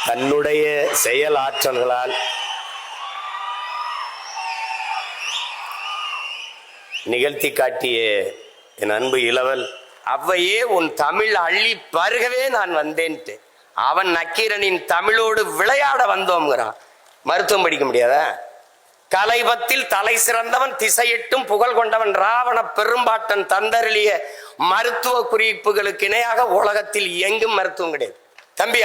தன்னுடைய செயல் ஆற்றல்களால் நிகழ்த்தி காட்டிய என் அன்பு இளவல், அவ்வையே உன் தமிழ் அள்ளி பருகவே நான் வந்தேன்ட்டு அவன் நக்கீரனின் தமிழோடு விளையாட வந்தோம்ங்கிறான். மருத்துவம் படிக்க முடியாதா? கலைபத்தில் தலை சிறந்தவன், திசையிட்டும் புகழ் கொண்டவன், ராவண பெரும்பாட்டன் தந்தருளிய மருத்துவ குறிப்புகளுக்கு இணையாக உலகத்தில் எங்கும் மருத்துவம் கிடையாது தம்பி.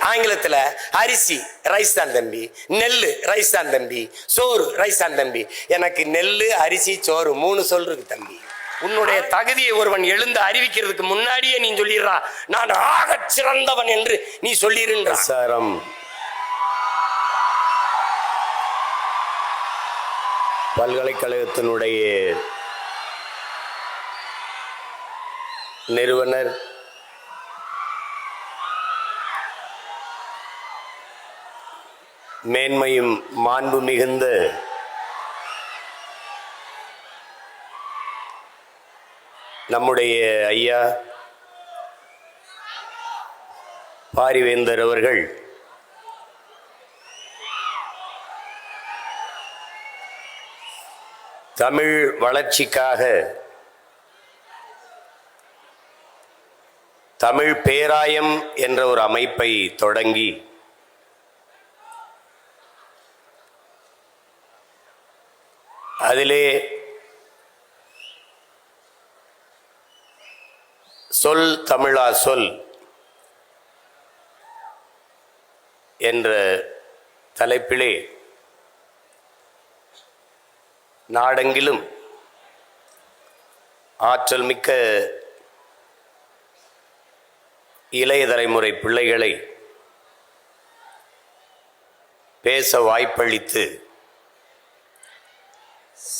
ஆங்கிலத்துல அரிசி ரைஸ் தான் தம்பி, நெல்லு ரைஸ் தான் தம்பி, சோறு ரைஸ் தான் தம்பி. எனக்கு நெல்லு அரிசி சோறு 3 சொல் இருக்கு தம்பி. உன்னுடைய தகுதியை ஒருவன் எழுந்து அறிவிக்கிறதுக்கு முன்னாடியே நீ சொல்லிடுறா நான் ஆக சிறந்தவன் என்று நீ சொல்லிருன்ற சாரம். பல்கலைக்கழகத்தினுடைய நிறுவனர் மேன்மையும் மாண்பு மிகுந்த நம்முடைய ஐயா பாரிவேந்தர் அவர்கள் தமிழ் வளர்ச்சிக்காக தமிழ் பேராயம் என்ற ஒரு அமைப்பை தொடங்கி அதிலே சொல் தமிழா சொல் என்ற தலைப்பிலே நாடெங்கிலும் ஆற்றல் மிக்க இளைய தலைமுறை பிள்ளைகளை பேச வாய்ப்பளித்து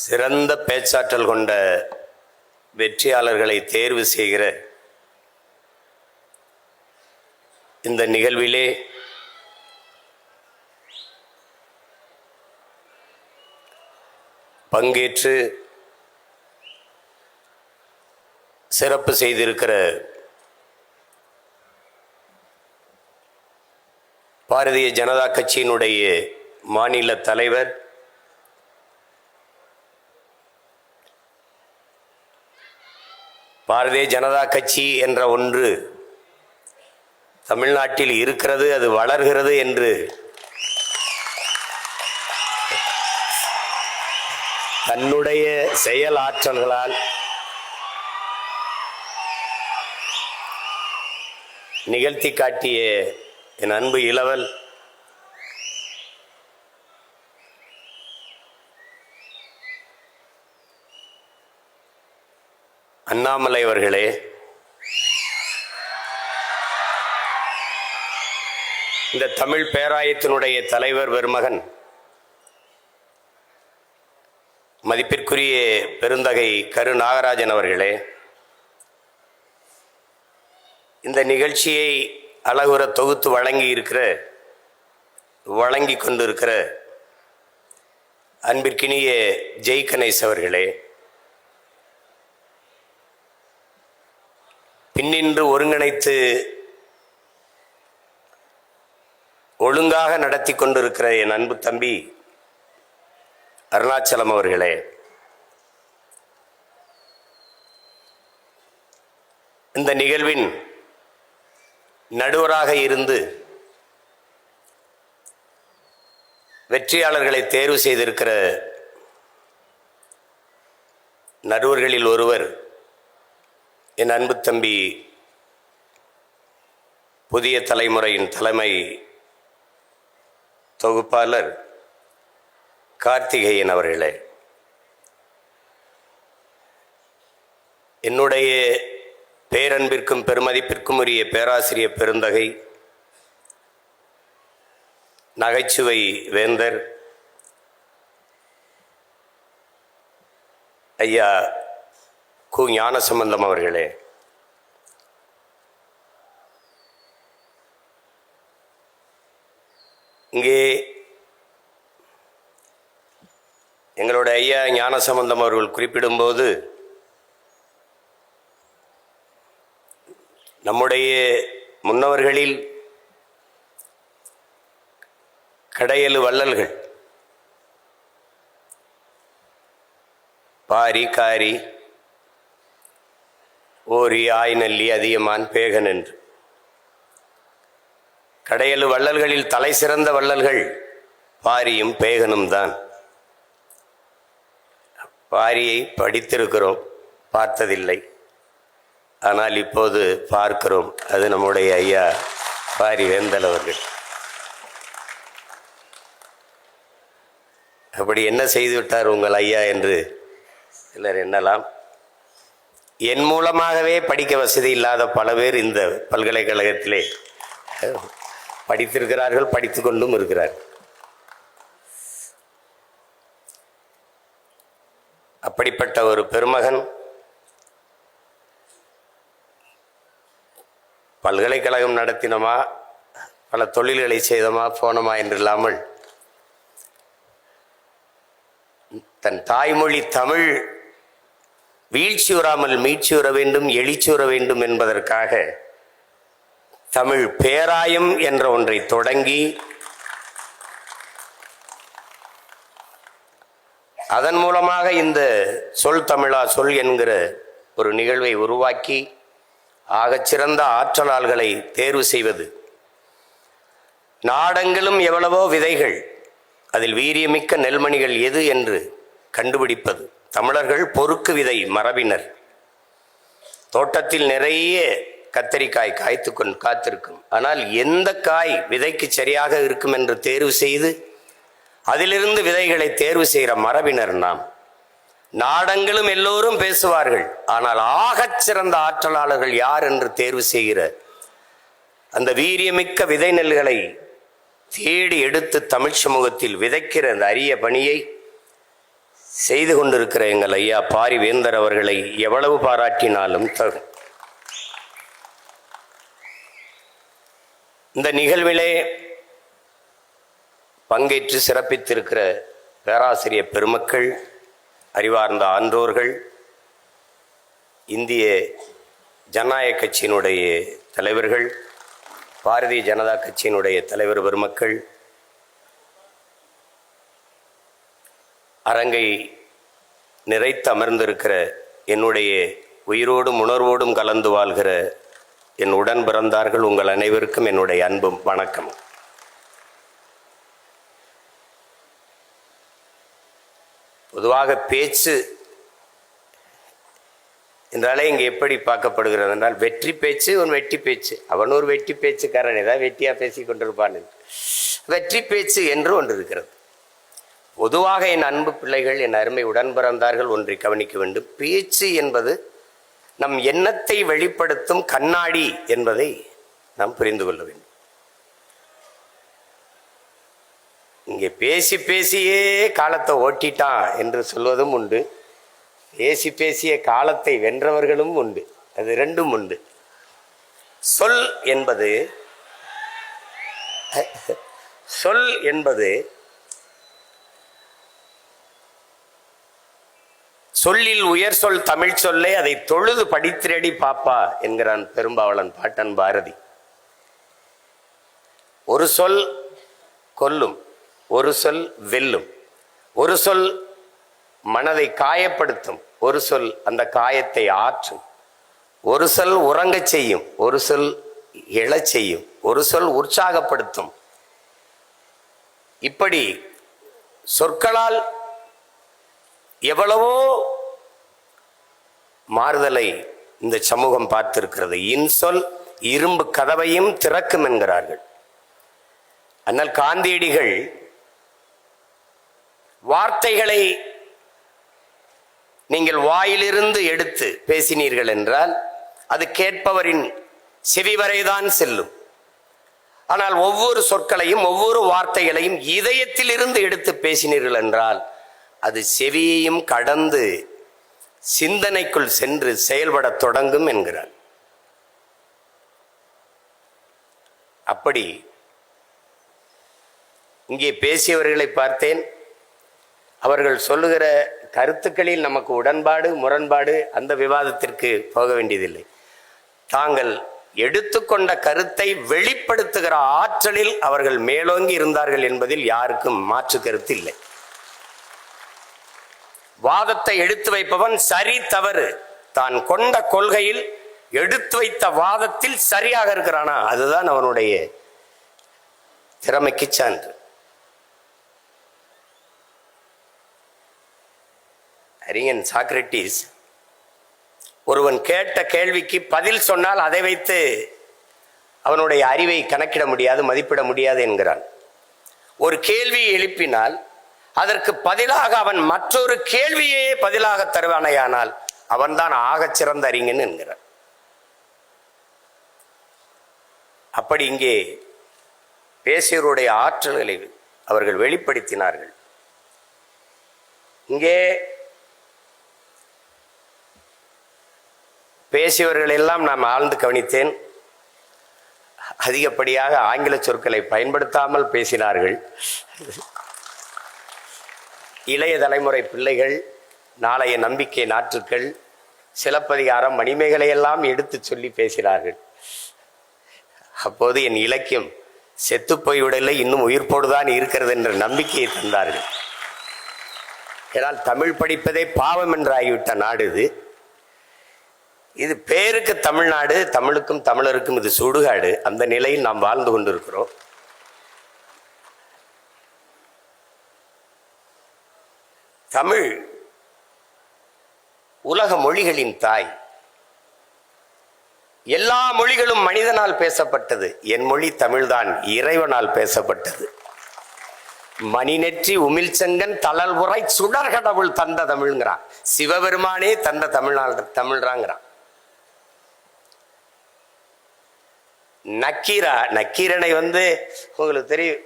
சிறந்த பேச்சாற்றல் கொண்ட வெற்றியாளர்களை தேர்வு செய்கிற இந்த நிகழ்விலே பங்கேற்று சிறப்பு செய்திருக்கிற பாரதிய ஜனதா கட்சியினுடைய மாநில தலைவர் பாரதிய ஜனதா கட்சி என்ற ஒன்று தமிழ்நாட்டில் இருக்கிறது, அது வளர்கிறது என்று தன்னுடைய செயல் ஆற்றல்களால் நிகழ்த்தி காட்டிய என் அன்பு இளவல் அண்ணாமலை அவர்களே, இந்த தமிழ் பேராயத்தினுடைய தலைவர் பெருமகன் மதிப்பிற்குரிய பெருந்தகை கரு நாகராஜன் அவர்களே, இந்த நிகழ்ச்சியை அழகுற தொகுத்து வழங்கி கொண்டிருக்கிற அன்பிற்கினிய ஜெய் கணேஷ் அவர்களே, பின்னின்று ஒருங்கிணைத்து ஒழுங்காக நடத்தி கொண்டிருக்கிற என் அன்பு தம்பி அருணாச்சலம் அவர்களே, இந்த நிகழ்வின் நடுவராக இருந்து வெற்றியாளர்களை தேர்வு செய்திருக்கிற நடுவர்களில் ஒருவர் என் அன்பு தம்பி புதிய தலைமுறையின் தலைமை தொகுப்பாளர் கார்த்திகேயன் அவர்களே, என்னுடைய பேரன்பிற்கும் பெருமதிப்பிற்கும் உரிய பேராசிரியர் பெருந்தகை நகைச்சுவை வேந்தர் ஐயா கு ஞானசம்பந்தம் அவர்களே, இங்கே எங்களுடைய ஐயா ஞானசம்பந்தம் அவர்கள் குறிப்பிடும்போது நம்முடைய முன்னவர்களில் கடையெழு வள்ளல்கள் பாரி காரி ஓரி ஆய்நல்லி அதியமான் பேகன் என்று கடையெழு வள்ளல்களில் தலை சிறந்த வள்ளல்கள் பாரியும் பேகனும் தான். பாரியை படித்திருக்கிறோம், பார்த்ததில்லை. ஆனால் இப்போது பார்க்கிறோம். அது நம்முடைய ஐயா பாரி வேந்தல் அவர்கள். அப்படி என்ன செய்து விட்டார் உங்கள் ஐயா என்று சிலர் எண்ணலாம். என் மூலமாகவே படிக்க வசதி இல்லாத பல பேர் இந்த பல்கலைக்கழகத்திலே படித்திருக்கிறார்கள், படித்து கொண்டும் இருக்கிறார்கள். அப்படிப்பட்ட ஒரு பெருமகன் பல்கலைக்கழகம் நடத்தினமா, பல தொழில்களை செய்தமா போனமா என்று இல்லாமல் தன் தாய்மொழி தமிழ் வீழ்ச்சியுறாமல் மீட்சியுற வேண்டும், எழுச்சியுற வேண்டும் என்பதற்காக தமிழ் பேராயம் என்ற ஒன்றை தொடங்கி அதன் மூலமாக இந்த சொல் தமிழா சொல் என்கிற ஒரு நிகழ்வை உருவாக்கி ஆகச்சிறந்த ஆற்றலாளர்களை தேர்வு செய்வது. நாடெங்கிலும் எவ்வளவோ விதைகள், அதில் வீரியமிக்க நெல்மணிகள் எது என்று கண்டுபிடிப்பது. தமிழர்கள் பொறுக்கு விதை மரபினர். தோட்டத்தில் நிறைய கத்தரிக்காய் காய்த்து கொண்டு காத்திருக்கும். ஆனால் எந்த காய் விதைக்கு சரியாக இருக்கும் என்று தேர்வு செய்து அதிலிருந்து விதைகளை தேர்வு செய்கிற மரபினர் நாம். நாடெங்கிலும் எல்லோரும் பேசுவார்கள், ஆனால் ஆகச் சிறந்த ஆற்றலாளர்கள் யார் என்று தேர்வு செய்கிற அந்த வீரியமிக்க விதை நெல்களை தேடி எடுத்து தமிழ் சமூகத்தில் விதைக்கிற அந்த அரிய பணியை செய்து கொண்டிருக்கிற எங்கள் ஐயா பாரி வேந்தர் அவர்களை எவ்வளவு பாராட்டினாலும் தகும். இந்த நிகழ்விலே பங்கேற்று சிறப்பித்திருக்கிற பேராசிரியர் பெருமக்கள், அறிவார்ந்த ஆன்றோர்கள், இந்திய ஜனநாயக கட்சியினுடைய தலைவர்கள், பாரதிய ஜனதா கட்சியினுடைய தலைவர் பெருமக்கள், அரங்கை நிறைத்து அமர்ந்திருக்கிற என்னுடைய உயிரோடும் உணர்வோடும் கலந்து வாழ்கிற என் உடன் பிறந்தார்கள், உங்கள் அனைவருக்கும் என்னுடைய அன்பும் வணக்கம். பொதுவாக பேச்சு என்றாலே இங்கே எப்படி பார்க்கப்படுகிறது என்றால், வெற்றி பேச்சு ஒரு வெட்டி பேச்சு, அவன் ஒரு வெட்டி பேச்சுக்காரன், ஏதாவது வெட்டியாக பேசி கொண்டிருப்பான். வெற்றி பேச்சு என்று ஒன்று இருக்கிறது. பொதுவாக என் அன்பு பிள்ளைகள், என் அருமை உடன் பிறந்தார்கள், ஒன்றை கவனிக்க வேண்டும். பேச்சு என்பது நம் எண்ணத்தை வெளிப்படுத்தும் கண்ணாடி என்பதை நாம் புரிந்து கொள்ள வேண்டும். இங்கே பேசி பேசியே காலத்தை ஓட்டிட்டான் என்று சொல்வதும் உண்டு, பேசி பேசிய காலத்தை வென்றவர்களும் உண்டு. அது ரெண்டும் உண்டு. சொல் என்பது சொல்லில் உயர் சொல் தமிழ் சொல்லே, அதை தொழுது படித்திரடி பாப்பா என்கிறான் பெரும்பாவளன் பாட்டன் பாரதி. ஒரு சொல் கொல்லும், ஒரு சொல் வெல்லும், ஒரு சொல் மனதை காயப்படுத்தும், ஒரு சொல் அந்த காயத்தை ஆற்றும், ஒரு சொல் உறங்கச் செய்யும், ஒரு சொல் எழச் செய்யும், ஒரு சொல் உற்சாகப்படுத்தும். இப்படி சொற்களால் எவ்வளவோ மாறுதலை இந்த சமூகம் பார்த்திருக்கிறது. இன்சொல் இரும்பு கதவையும் திறக்கும் என்கிறார்கள். ஆனால் காந்தியடிகள் வார்த்தைகளை நீங்கள் வாயிலிருந்து எடுத்து பேசினீர்கள் என்றால் அது கேட்பவரின் செவி வரைதான் செல்லும். ஆனால் ஒவ்வொரு சொற்களையும் ஒவ்வொரு வார்த்தைகளையும் இதயத்தில் இருந்து எடுத்து பேசினீர்கள் என்றால் அது செவியையும் கடந்து சிந்தனைக்குள் சென்று செயல்பட தொடங்கும் என்கிறார். அப்படி இங்கே பேசியவர்களை பார்த்தேன். அவர்கள் சொல்லுகிற கருத்துக்களில் நமக்கு உடன்பாடு முரண்பாடு அந்த விவாதத்திற்கு போக வேண்டியதில்லை. தாங்கள் எடுத்துக்கொண்ட கருத்தை வெளிப்படுத்துகிற ஆற்றலில் அவர்கள் மேலோங்கி இருந்தார்கள் என்பதில் யாருக்கும் மாற்று கருத்து இல்லை. வாதத்தை எடுத்து வைப்பவன் சரி தவறு தான் கொண்ட கொள்கையில் எடுத்து வைத்த வாதத்தில் சரியாக இருக்கிறானா அதுதான் அவனுடைய திறமைக்கு சான்று. அறிஞன் சாக்ரட்டிஸ் ஒருவன் கேட்ட கேள்விக்கு பதில் சொன்னால் அதை வைத்து அவனுடைய அறிவை கணக்கிட முடியாது, மதிப்பிட முடியாது என்கிறான். ஒரு கேள்வியை எழுப்பினால் அதற்கு பதிலாக அவன் மற்றொரு கேள்வியே பதிலாக தருவானையானால் அவன்தான் ஆகச் சிறந்த அறிஞன் என்கிறான். அப்படி இங்கே பேசியவருடைய ஆற்றல்களை அவர்கள் வெளிப்படுத்தினார்கள். இங்கே பேசியவர்கள் எல்லாம் நாம் ஆழ்ந்து கவனித்தேன். அதிகப்படியாக ஆங்கில சொற்களை பயன்படுத்தாமல் பேசினார்கள். இளைய தலைமுறை பிள்ளைகள், நாளைய நம்பிக்கை நாற்றுக்கள், சிலப்பதிகாரம், மணிமேகலை எல்லாம் எடுத்து சொல்லி பேசினார்கள். அப்போது என் இலக்கியம் செத்து போய்விடலை, இன்னும் உயிர்ப்போடுதான் இருக்கிறது என்ற நம்பிக்கையை தந்தார்கள். ஏனால் தமிழ் படிப்பதே பாவம் என்று ஆகிவிட்ட நாடு இது. இது பேருக்கு தமிழ்நாடு, தமிழுக்கும் தமிழருக்கும் இது சுடுகாடு. அந்த நிலையில் நாம் வாழ்ந்து கொண்டிருக்கிறோம். தமிழ் உலக மொழிகளின் தாய். எல்லா மொழிகளும் மனிதனால் பேசப்பட்டது. என் மொழி தமிழ்தான் இறைவனால் பேசப்பட்டது. மணிநெற்றி உமிழ் செங்கன் தளல் உரை சுடர் கடவுள் தந்த தமிழ்ங்கிறான். சிவபெருமானே தந்த தமிழ்றாங்கிறான். நக்கீரனை உங்களுக்கு தெரியும்,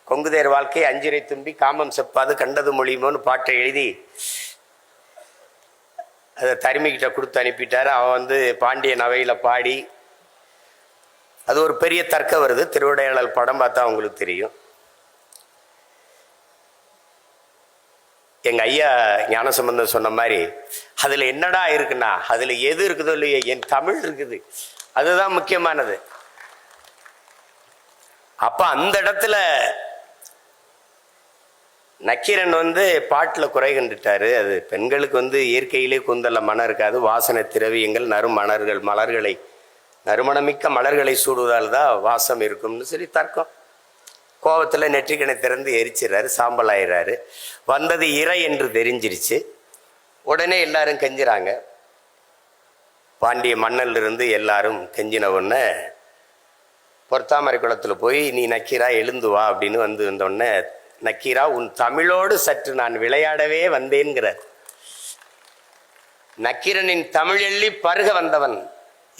கொங்குதேர் வாழ்க்கை அஞ்சிரை தும்பி காமம் செப்பாது கண்டது மொழிமோன்னு பாட்டை எழுதி அதை தருமிக்கிட்ட கொடுத்து அனுப்பிட்டார். அவன் பாண்டியன் அவையில் பாடி அது ஒரு பெரிய தர்க்கம் வருது. திருவிடையாளர் படம் பார்த்தா உங்களுக்கு தெரியும். எங்க ஐயா ஞானசம்பந்தம் சொன்ன மாதிரி அதுல என்னடா இருக்குன்னா, அதுல எது இருக்குதோ இல்லையோ என் தமிழ் இருக்குது, அதுதான் முக்கியமானது. அப்ப அந்த இடத்துல நக்கீரன் பாட்டில் குறை கண்டுட்டாரு. அது பெண்களுக்கு இயற்கையிலே கூந்தல்ல மனம் இருக்காது, வாசனை திரவியங்கள் மலர்களை நறுமணமிக்க மலர்களை சூடுவதால் தான் வாசம் இருக்கும்னு சொல்லி தர்க்கம். கோபத்தில் நெற்றிக்கணை திறந்து எரிச்சிடறாரு, சாம்பல் ஆயிடுறாரு. வந்தது இறை என்று தெரிஞ்சிருச்சு. உடனே எல்லாரும் கெஞ்சுறாங்க. பாண்டிய மன்னலிருந்து எல்லாரும் கெஞ்சின உடனே பொற்றாமரை குளத்தில் போய் நீ நக்கீரா எழுந்து வா அப்படின்னு வந்தோடனே, நக்கீரா உன் தமிழோடு சற்று நான் விளையாடவே வந்தேன்கிறார். நக்கீரனின் தமிழ் எள்ளி பருக வந்தவன்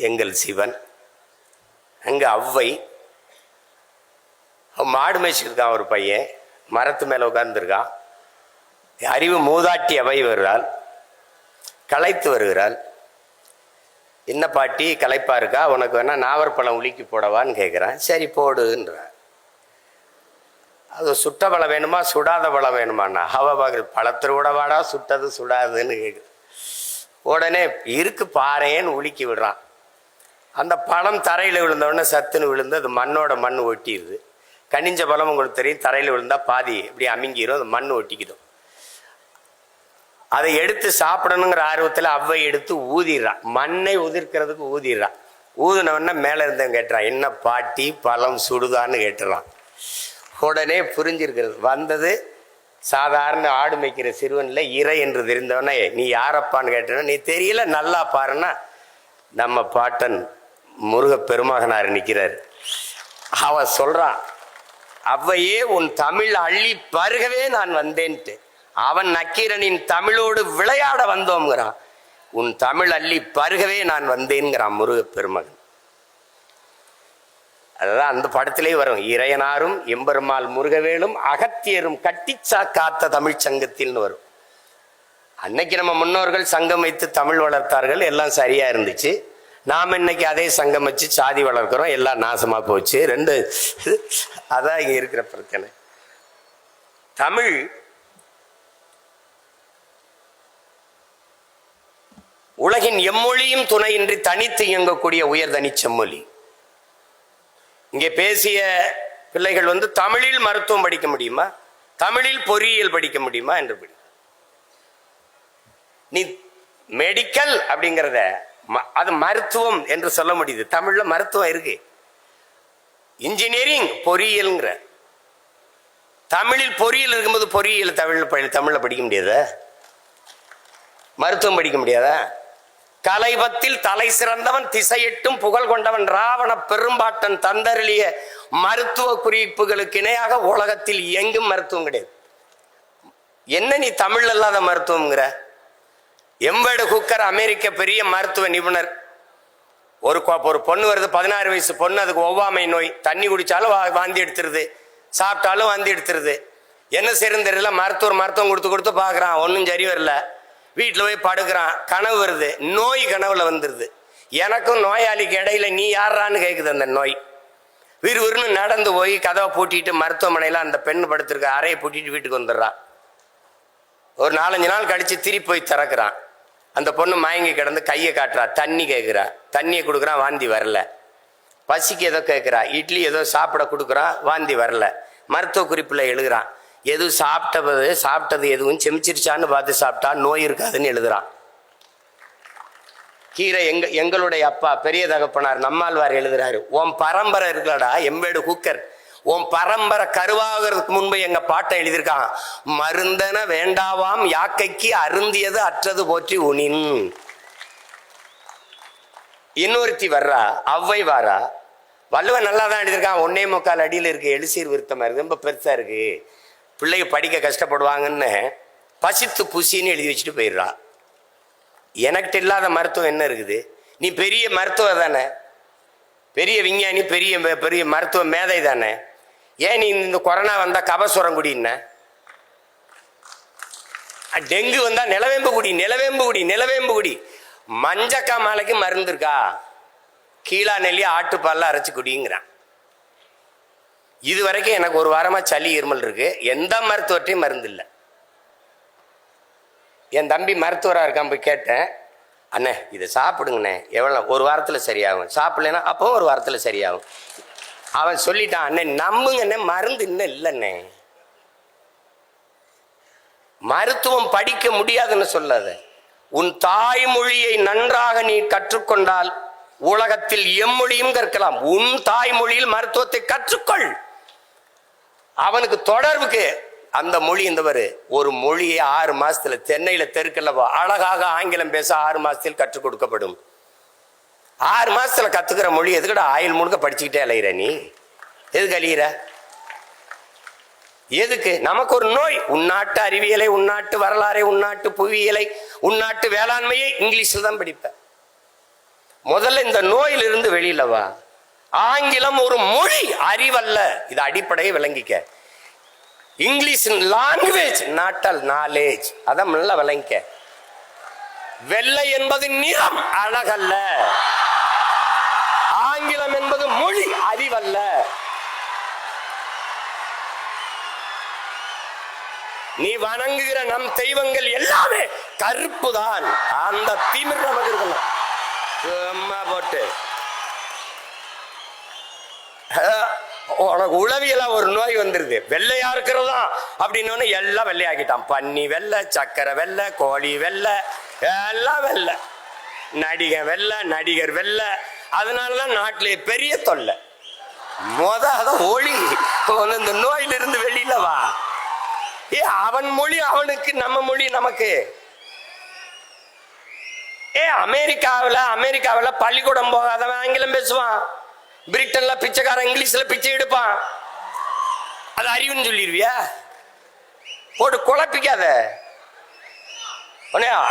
எங்கள் சிவன். அங்க அவ்வை மாடு மேய்ச்சிருக்கான். ஒரு பையன் மரத்து மேல உட்கார்ந்துருக்கான். அறிவு மூதாட்டி அவை வருகிறாள், களைத்து வருகிறாள். என்ன பாட்டி களைப்பா இருக்கா, உனக்கு வேணா நாவற்பழம் உலுக்கி போடவான்னு கேட்குறான். சரி போடுன்றான். அது சுட்ட பழம் வேணுமா சுடாத பழம் வேணுமாண்ணா? பழத்தில் கூட வாடா, சுட்டது சுடாதுன்னு கேட்குது. உடனே இருக்கு பாறேன்னு உலுக்கி விடுறான். அந்த பழம் தரையில் விழுந்தோடனே சத்துன்னு விழுந்து அது மண்ணோட மண் ஒட்டிடுது. கனிஞ்ச பழம் உங்களுக்கு தெரியும், தரையில் விழுந்தா பாதி இப்படி அமுங்கிடும், அது மண் ஒட்டிக்கிடும். அதை எடுத்து சாப்பிடணுங்கிற ஆர்வத்தில் அவ்வை எடுத்து ஊதிடுறான். மண்ணை உதிர்க்கிறதுக்கு ஊதிடுறான். ஊதினவன மேலே இருந்தவன் கேட்டுறான், என்ன பாட்டி பழம் சுடுதான்னு கேட்டுறான். உடனே புரிஞ்சிருக்கிறது. வந்தது சாதாரண ஆடு மேய்க்கிற சிறுவன்ல இறை என்று தெரிந்தவனே, நீ யாரப்பான்னு கேட்டன, நீ தெரியல நல்லா பாருன்னா நம்ம பாட்டன் முருக பெருமகனார் நிற்கிறார். அவன் சொல்றான், அவ்வையே உன் தமிழ் அள்ளி பருகவே நான் வந்தேன்ட்டு. அவன் நக்கீரனின் தமிழோடு விளையாட வந்தோம்ங்கிறான். உன் தமிழ் அள்ளி பருகவே நான் வந்தேன்கிறான் முருக பெருமகன். அதுதான் அந்த படத்திலே வரும். இறையனாரும் எம்பெருமாள் முருகவேலும் அகத்தியரும் கட்டிச்சா காத்த தமிழ் சங்கத்தில்னு வரும். அன்னைக்கு நம்ம முன்னோர்கள் சங்கம் வைத்து தமிழ் வளர்த்தார்கள், எல்லாம் சரியா இருந்துச்சு. நாம் இன்னைக்கு அதே சங்கம் வச்சு சாதி வளர்க்கிறோம், எல்லாம் நாசமா போச்சு. ரெண்டு அதான் இங்க இருக்கிற பிரச்சனை. தமிழ் உலகின் எம்மொழியும் துணையின்றி தனித்து இயங்கக்கூடிய உயர்தனி செம்மொழி. இங்கே பேசிய பிள்ளைகள் தமிழில் மருத்துவம் படிக்க முடியுமா, தமிழில் பொறியியல் படிக்க முடியுமா என்று நீ மெடிக்கல் அப்படிங்கிறத அது மருத்துவம் என்று சொல்ல முடியுது. தமிழ்ல மருத்துவம் இருக்கு. இன்ஜினியரிங் பொறியியல்ங்கிற தமிழில் பொறியியல் இருக்கும்போது பொறியியல் தமிழ்ல படிக்க முடியாத, மருத்துவம் படிக்க முடியாதா? கலைபத்தில் தலை சிறந்தவன் திசையிட்டும் புகழ் கொண்டவன் ராவண பெரும்பாட்டன் தந்தருளிய மருத்துவ குறிப்புகளுக்கு இணையாக உலகத்தில் எங்கும் மருத்துவம் கிடையாது. என்ன நீ தமிழ் இல்லாத மருத்துவம்ங்கிற? எம்பேடு குக்கர் அமெரிக்க பெரிய மருத்துவ நிபுணர். ஒரு பொண்ணு வருது, 16 வயசு பொண்ணு, அதுக்கு ஒவ்வாமை நோய். தண்ணி குடிச்சாலும் வாந்தி எடுத்துருது, சாப்பிட்டாலும் வாந்தி எடுத்துருது. என்ன செய்யறது தெரியல. மருத்துவம் கொடுத்து பார்க்குறான், ஒன்றும் சரி வரல. வீட்டில் போய் படுக்கிறான், கனவு வருது. நோய் கனவுல வந்துடுது. எனக்கும் நோயாளிக்கு இடையில நீ யாரான்னு கேட்குது அந்த நோய். விறுவிறுன்னு நடந்து போய் கதவை பூட்டிட்டு மருத்துவமனையில் அந்த பெண் படுத்திருக்க அறையை பூட்டிட்டு வீட்டுக்கு வந்துடுறான். ஒரு 4-5 நாள் கழிச்சு திருப்பி போய் திறக்கிறான். அந்த பொண்ணு மயங்கி கிடந்து கையை காட்டுறா, தண்ணி கேட்குறா, தண்ணியை கொடுக்குறான், வாந்தி வரல. பசிக்கு ஏதோ கேட்குறா, இட்லி ஏதோ சாப்பிட கொடுக்குறான், வாந்தி வரல. மருத்துவ குறிப்பில் எழுதுறான், எதுவும் சாப்பிட்டது எதுவும் செமிச்சிருச்சான்னு பார்த்து சாப்பிட்டா நோய் இருக்காதுன்னு எழுதுறான். கீரை எங்களுடைய அப்பா பெரிய தகப்பனார் நம்மாழ்வார் எழுதுறாரு, உன் பரம்பரை இருக்கலடா எம்பேடு குக்கர், உன் பரம்பரை கருவாகிறதுக்கு முன்பு எங்க பாட்டை எழுதியிருக்கான், மருந்தன வேண்டாவாம் யாக்கைக்கு அருந்தியது அற்றது போற்றி உனின். இன்னொருத்தி வர்றா, அவ்வை வாரா. வள்ளுவன் நல்லா தான் எழுதியிருக்கான், 1.25 அடியில் இருக்கு, எழுசீர் விருத்தமா இருக்கு, ரொம்ப பெருசா இருக்கு, பிள்ளைங்க படிக்க கஷ்டப்படுவாங்கன்னு பசித்து புசின்னு எழுதி வச்சுட்டு போயிடுறா. எனக்கிட்ட இல்லாத மருத்துவம் என்ன இருக்குது? நீ பெரிய மருத்துவர் தானே, பெரிய விஞ்ஞானி, பெரிய பெரிய மருத்துவ மேதை தானே, ஏன் நீ இந்த கொரோனா வந்தா கபசுரம் குடின்ன, டெங்கு வந்தா நிலவேம்பு குடி, மஞ்சக்கா மாலைக்கு மருந்து இருக்கா, கீழா நெல்லி ஆட்டுப்பால்ல அரைச்சு குடிங்கிறான். இது வரைக்கும் எனக்கு ஒரு வாரமா சளி இருமல் இருக்கு, எந்த மருத்துவத்தையும் மருந்து இல்லை. என் தம்பி மருத்துவராக இருக்கான், போய் கேட்டேன், அண்ணே இதை சாப்பிடுங்கண்ணே, எவ்வளோ, ஒரு வாரத்தில் சரியாகும், சாப்பிடலன்னா அப்போ ஒரு வாரத்தில் சரியாகும். அவன் சொல்லிட்டான், அண்ணே நம்புங்கண்ணே மருந்து இன்னும் இல்லைண்ணே. மருத்துவம் படிக்க முடியாதுன்னு சொல்லாத, உன் தாய்மொழியை நன்றாக நீ கற்றுக்கொண்டால் உலகத்தில் எம்மொழியும் கற்கலாம். உன் தாய்மொழியில் மருத்துவத்தை கற்றுக்கொள். அவனுக்கு தொடர்புக்கு அந்த மொழி இந்தவரு ஒரு மொழியை 6 மாசத்துல தென்னையில தெருக்கல்ல அழகாக ஆங்கிலம் பேச 6 மாசத்தில் கற்றுக் கொடுக்கப்படும். 6 மாசத்துல கத்துக்கிற மொழி எதுக்கடா ஆயுள் முழுக்க படிச்சுக்கிட்டே அலையிற? நீ எதுக்கு அழியிற? எதுக்கு? நமக்கு ஒரு நோய். உள்நாட்டு அறிவியலை, உள்நாட்டு வரலாறை, உள்நாட்டு புவியியலை, உள்நாட்டு வேளாண்மையை இங்கிலீஷ்ல தான் படிப்ப. முதல்ல இந்த நோயிலிருந்து வெளியில வா. ஆங்கிலம் ஒரு மொழி, அறிவல்ல. இது அடிப்படையை விளங்கிக்க. English language, not knowledge. அதான் நல்லா விளங்கிக்க. வெள்ளை என்பது நிறம், அழகல்ல. ஆங்கிலம் என்பது மொழி, அறிவல்ல. நீ வணங்குகிற நம் தெய்வங்கள் எல்லாமே கருப்பு தான். அந்த திமிர் நமக்கு இருக்கணும். போட்டு உனக்கு உளவியலா ஒரு நோய் வந்துருது, வெள்ளையா இருக்கிறதா அப்படின்னு எல்லாம் வெள்ளையாக்கிட்டான். பன்னி வெள்ளை, சக்கரை வெள்ளை, கோழி வெள்ளை, எல்லாம் வெள்ளை. நடிகர் வெள்ளை. அதனாலதான் நாட்டிலே பெரிய தொல்லை. அதான் ஒளி. இந்த நோயிலிருந்து வெளியில வா. அவன் மொழி அவனுக்கு, நம்ம மொழி நமக்கு. அமெரிக்காவில் பள்ளிக்கூடம் போகாதவன் ஆங்கிலம் பேசுவான். பிரிட்டன்ல பிச்சைக்காரன் இங்கிலீஷ்ல பிச்சை எடுப்பான். அது அறிவுன்னு சொல்லிடுவியா? போட்டு குழப்பிக்காத.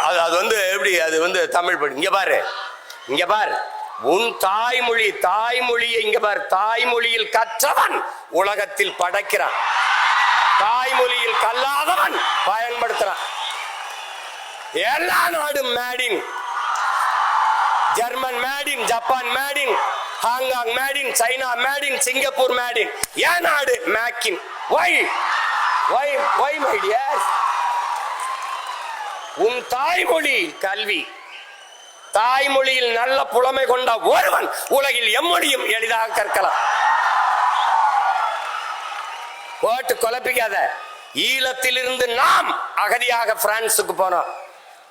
அது எப்படி? அது தமிழ் படி. இங்க பாரு, உன் தாய்மொழியை இங்க பாரு. தாய்மொழியில் கற்றவன் உலகத்தில் படைக்கிறான், தாய்மொழியில் கல்லாதவன் பயன்படுத்துறான். எல்லா நாடும் maiden, German maiden, Japan maiden, Hong Kong maiden, China maiden, Singapore maiden. ஏன் நாடு மேக்கின்? Why my dear? உன் தாய்மொழி கல்வி, தாய்மொழியில் நல்ல புலமை கொண்ட ஒருவன் உலகில் எம்மொழியும் எளிதாக கற்கலாம். போட்டு குழப்பிக்காத. ஈழத்திலிருந்து நாம் அகதியாக பிரான்சுக்கு போனோம்.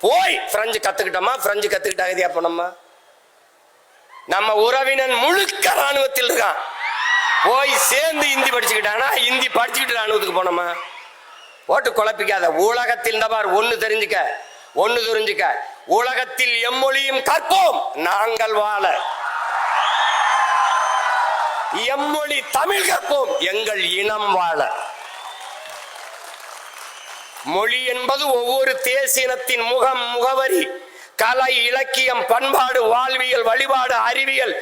போய் பிரெஞ்சு கத்துக்கிட்டோமா? பிரெஞ்சு கத்துக்கிட்ட அகதியா போனோமா? நம்ம உறவினன் முழுக்க ராணுவத்தில் இருக்கான். போய் சேர்ந்து இந்தி படிச்சுக்கிட்டானா? இந்தி படிச்சுக்கிட்டு ராணுவத்துக்கு போனோமா? போட்டு குழப்பிக்காத. உலகத்தில் இந்த பார், ஒன்னு தெரிஞ்சுக்க, உலகத்தில் எம்மொழியும் கற்போம் நாங்கள் வாழ. எம்மொழி தமிழ் கற்போம் எங்கள் இனம் வாழ. மொழி என்பது ஒவ்வொரு தேசியத்தின் முகம், முகவரி, கலை, இலக்கியம், பண்பாடு, வாழ்வியல், வழிபாடு, அறிவியல்,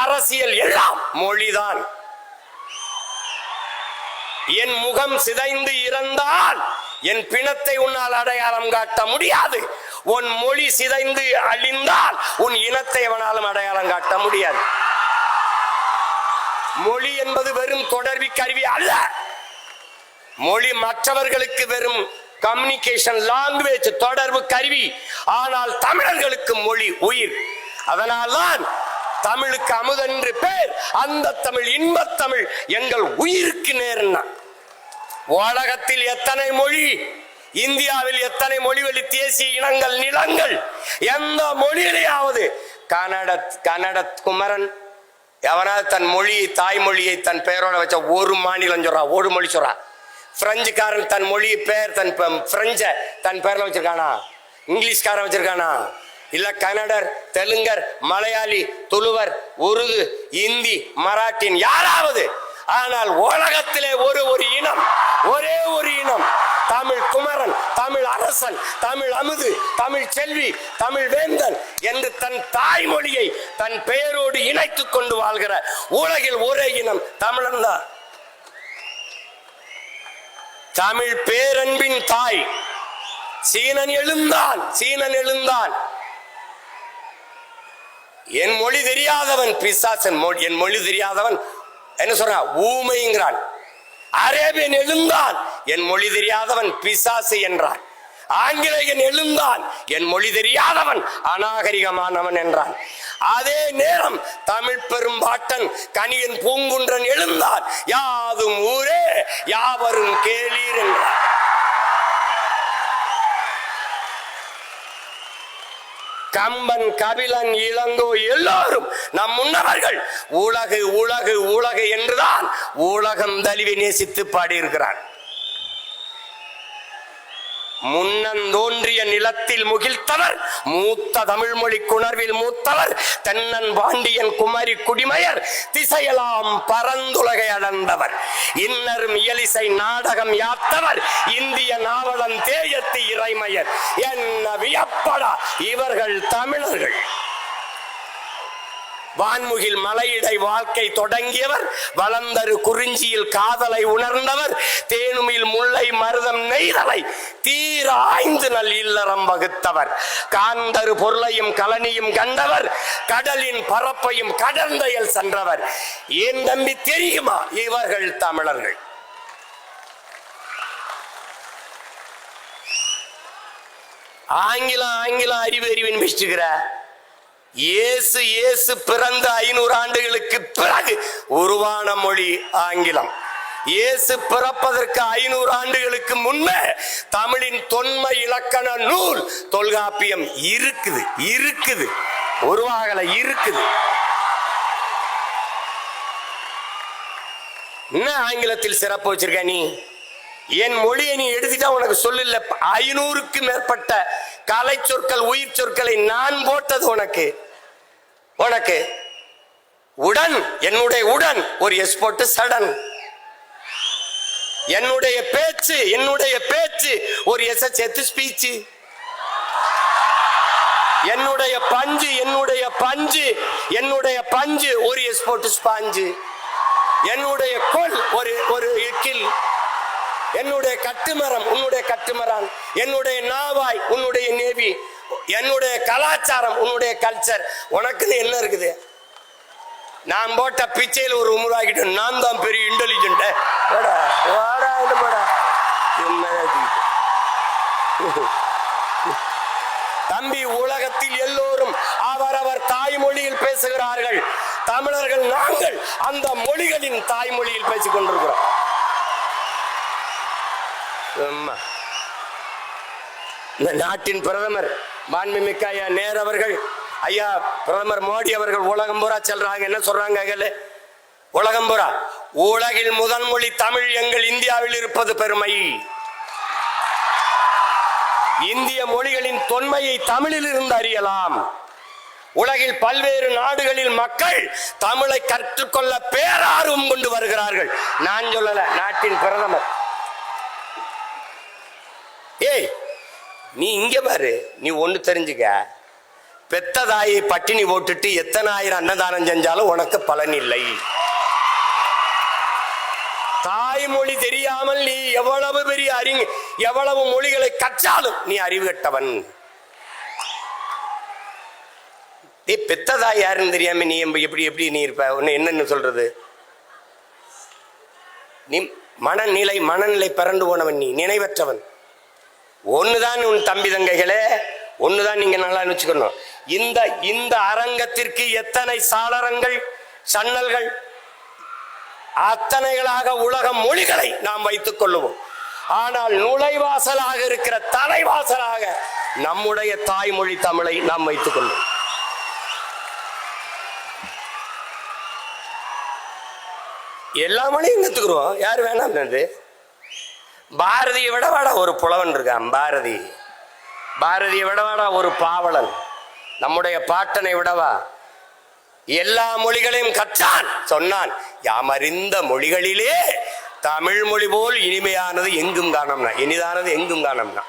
அரசியல் எல்லாம் மொழிதான். என் முகம் சிதைந்து இறந்தால் என் பிணத்தை உன்னால் அடையாளம் காட்ட முடியாது. உன் மொழி சிதைந்து அழிந்தால் உன் இனத்தை அவனாலும் அடையாளம் காட்ட முடியாது. மொழி என்பது வெறும் தொடர்பு கருவி அல்ல. மொழி மற்றவர்களுக்கு வெறும் கம்யூனிகேஷன் லாங்குவேஜ், தொடர்பு கருவி. ஆனால் தமிழர்களுக்கு மொழி உயிர். அதனால்தான் தமிழுக்கு அமுதென்று பேர். அந்த தமிழ் இன்பத் தமிழ் எங்கள் உயிருக்கு நேர்னா. உலகத்தில் எத்தனை மொழி, இந்தியாவில் எத்தனை மொழிவழி தேசிய இனங்கள், நிலங்கள், எந்த மொழியிலேயாவது கன்னட குமரன் எவனாவது தன் மொழியை, தாய்மொழியை தன் பெயரோட வச்ச ஒரு மாநிலம் சொல்றா, ஒரு மொழி சொல்றா. பிரெஞ்சுக்காரன் தன் மொழி பெயர், தன் பிரெஞ்ச தன் பெயர்ல வச்சிருக்கானா? இங்கிலீஷ்காரன் வச்சிருக்கானா? இல்ல கன்னடர், தெலுங்கர், மலையாளி, துளுவர், உருது, இந்தி, மராட்டின் யாராவது? ஆனால் உலகத்திலே ஒரு இனம், ஒரே ஒரு இனம், தமிழ் குமரன், தமிழ் அரசன், தமிழ் அமுது, தமிழ் செல்வி, தமிழ் வேந்தன் என்று தன் தாய்மொழியை தன் பெயரோடு இணைத்துக் கொண்டு வாழ்கிற உலகில் ஒரே இனம் தமிழன் தான். தமிழ் பேரன்பின் தாய். சீனன் எழுந்தான். என் மொழி தெரியாதவன் பிசாசன். என் மொழி தெரியாதவன் என்ன சொல்றான்? ஊமைங்கிறான். அரேபியன் எழுந்தான், என் மொழி தெரியாதவன் பிசாசு என்றான். ஆங்கிலேயன் எழுந்தான், என் மொழி தெரியாதவன் அநாகரிகமானவன் என்றான். அதே நேரம் தமிழ் பெரும்பாட்டன் கணியன் பூங்குன்றன் எழுந்தான், யாதும் ஊரே யாவரும் கேளீர் என்றான். கம்பன், கபிலன், இளங்கோ எல்லோரும் நம் முன்னவர்கள் உலகு உலகு உலகு என்றுதான் உலகம் தழுவி நேசித்து பாடியிருக்கிறார். முன்னந்தோன்றிய நிலத்தில் முகிழ்த்தவர், மூத்த தமிழ் மொழி குணர்வில் மூத்தவர், தென்னன் பாண்டியன் குமரி குடிமையர், திசையெல்லாம் பரந்துலகை அளந்தவர், இன்னரும் இயலிசை நாடகம் யாத்தவர், இந்திய நாவலன் தேயத்து இறைமையர். என்ன வியப்படா இவர்கள் தமிழர்கள். வான்முகில் மலையிடை வாழ்க்கை தொடங்கியவர், வளர்ந்தரு குறிஞ்சியில் காதலை உணர்ந்தவர், தேனுமில் முல்லை மருதம் நெய்தலை தீர ஆய்ந்து நல் இல்லறம் வகுத்தவர், காந்தரு பொருளையும் கலனியும் கண்டவர், கடலின் பரப்பையும் கடந்தையில் சென்றவர். ஏன் தம்பி தெரியுமா இவர்கள் தமிழர்கள்? ஆங்கிலம் அறிவின் பேசுகிற இயேசு பிறந்த 500 ஆண்டுகளுக்கு பிறகு உருவான மொழி ஆங்கிலம். இயேசு பிறப்பதற்கு 500 ஆண்டுகளுக்கு முன்னே தமிழின் தொன்மை இலக்கண நூல் தொல்காப்பியம் இருக்குது, உருவாகல இருக்குது. என்ன ஆங்கிலத்தில் சிறப்பு வச்சிருக்க நீ? என் மொழியை நீ எடுத்துட்டா உனக்கு சொல்லல. 500க்கு மேற்பட்ட கலை சொற்கள், உயிர் சொற்களை நான் போட்டது உனக்கு. உடன், என்னுடைய உடன் ஒரு எஸ் போட்டு சடன். என்னுடைய பேச்சு ஒரு எஸ் சேர்த்து ஸ்பீச். என்னுடைய பஞ்சு ஒரு எஸ் போட்டு ஸ்பாஞ்சு. என்னுடைய கொல் ஒரு இக்கில். என்னுடைய கட்டுமரம் உன்னுடைய கட்டுமரான். என்னுடைய நாவாய் உன்னுடைய நேவி. என்னுடைய கலாச்சாரம் உன்னுடைய கல்ச்சர். உனக்குன்னு என்ன இருக்குது? நான் போட்ட பிச்சையில் ஒரு உருவாக்கிட்டு நான் தான் பெரிய இன்டெலிஜென்ட். தம்பி, உலகத்தில் எல்லோரும் அவரவர் தாய்மொழியில் பேசுகிறார்கள். தமிழர்கள் நாங்கள் அந்த மொழிகளின் தாய்மொழியில் பேசிக் கொண்டிருக்கிறோம். இந்த நாட்டின் பிரதமர் மாண்புமிக்க ஐயா நேரு அவர்கள், ஐயா பிரதமர் மோடி அவர்கள் உலகம் பூரா செல்றாங்க. என்ன சொல்றாங்க? உலகம் பூரா உலகில் முதல் மொழி தமிழ், எங்கள் இந்தியாவில் இருப்பது பெருமை. இந்திய மொழிகளின் தொன்மையை தமிழில் இருந்து அறியலாம். உலகில் பல்வேறு நாடுகளில் மக்கள் தமிழை கற்றுக்கொள்ள பேரார்வம் கொண்டு வருகிறார்கள். நான் சொல்லல, நாட்டின் பிரதமர். ஏய், நீ இங்க பாரு, நீ ஒண்ணு தெரிஞ்சுக்க. பெத்த தாயை பட்டினி போட்டுட்டு எத்தனை ஆயிரம் அன்னதானம் செஞ்சாலும் உனக்கு பலன் இல்லை. தாய்மொழி தெரியாமல் நீ எவ்வளவு பெரிய எவ்வளவு மொழிகளை கற்றாலும் நீ அறிவு கட்டவன். பெத்த தாய் யாருன்னு தெரியாம நீ எப்படி எப்படி நீ இருப்ப? உன்னை என்னன்னு சொல்றது? நீ மனநிலை பிறண்டு போனவன், நீ நினைவற்றவன். ஒண்ணுதான் உன் தம்பி தங்கைகளே, ஒண்ணுதான் நீங்க நல்லா வச்சுக்கணும். இந்த அரங்கத்திற்கு எத்தனை சாளரங்கள், சன்னல்கள், அத்தனைகளாக உலக மொழிகளை நாம் வைத்துக் கொள்ளுவோம். ஆனால் நுழைவாசலாக இருக்கிற தலைவாசலாக நம்முடைய தாய்மொழி தமிழை நாம் வைத்துக் கொள்வோம். எல்லா மொழியும் கத்துக்கிறோம், யாரு வேணாம். பாரதியை விடவாடா ஒரு புலவன் இருக்கான். பாரதியை விடவாடா ஒரு பாவலன். நம்முடைய பாட்டனை விடவா எல்லா மொழிகளையும் கற்றான். சொன்னான், யாமறிந்த மொழிகளிலே தமிழ் மொழி போல் இனிமையானது எங்கும் காணோம்னா, இனிதானது எங்கும் காணோம்னா.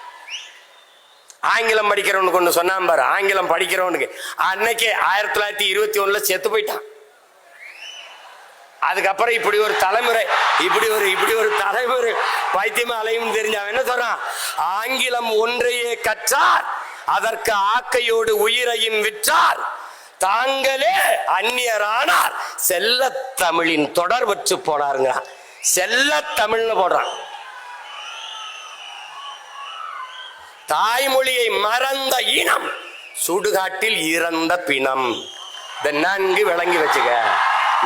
ஆங்கிலம் படிக்கிறவனுக்கு ஒண்ணு சொன்னான் பாரு. ஆங்கிலம் படிக்கிறவனுக்கு அன்னைக்கே 1921 செத்து போயிட்டான். அதுக்கப்புறம் இப்படி ஒரு தலைமுறை பைத்தியமா அலையும் தெரிஞ்ச அவன் என்ன சொல்றான்? ஆங்கிலம் ஒன்றையே கற்றார், அதற்கு ஆக்கையோடு உயிரையும் விற்றார், தாங்களே அந்நியரானார், செல்ல தமிழின் தொடர் வச்சு போனாருங்க. செல்ல தமிழ்னு போடுறான். தாய்மொழியை மறந்த இனம் சுடுகாட்டில் இறந்த பிணம். நன்கு விளங்கி வச்சுக்க.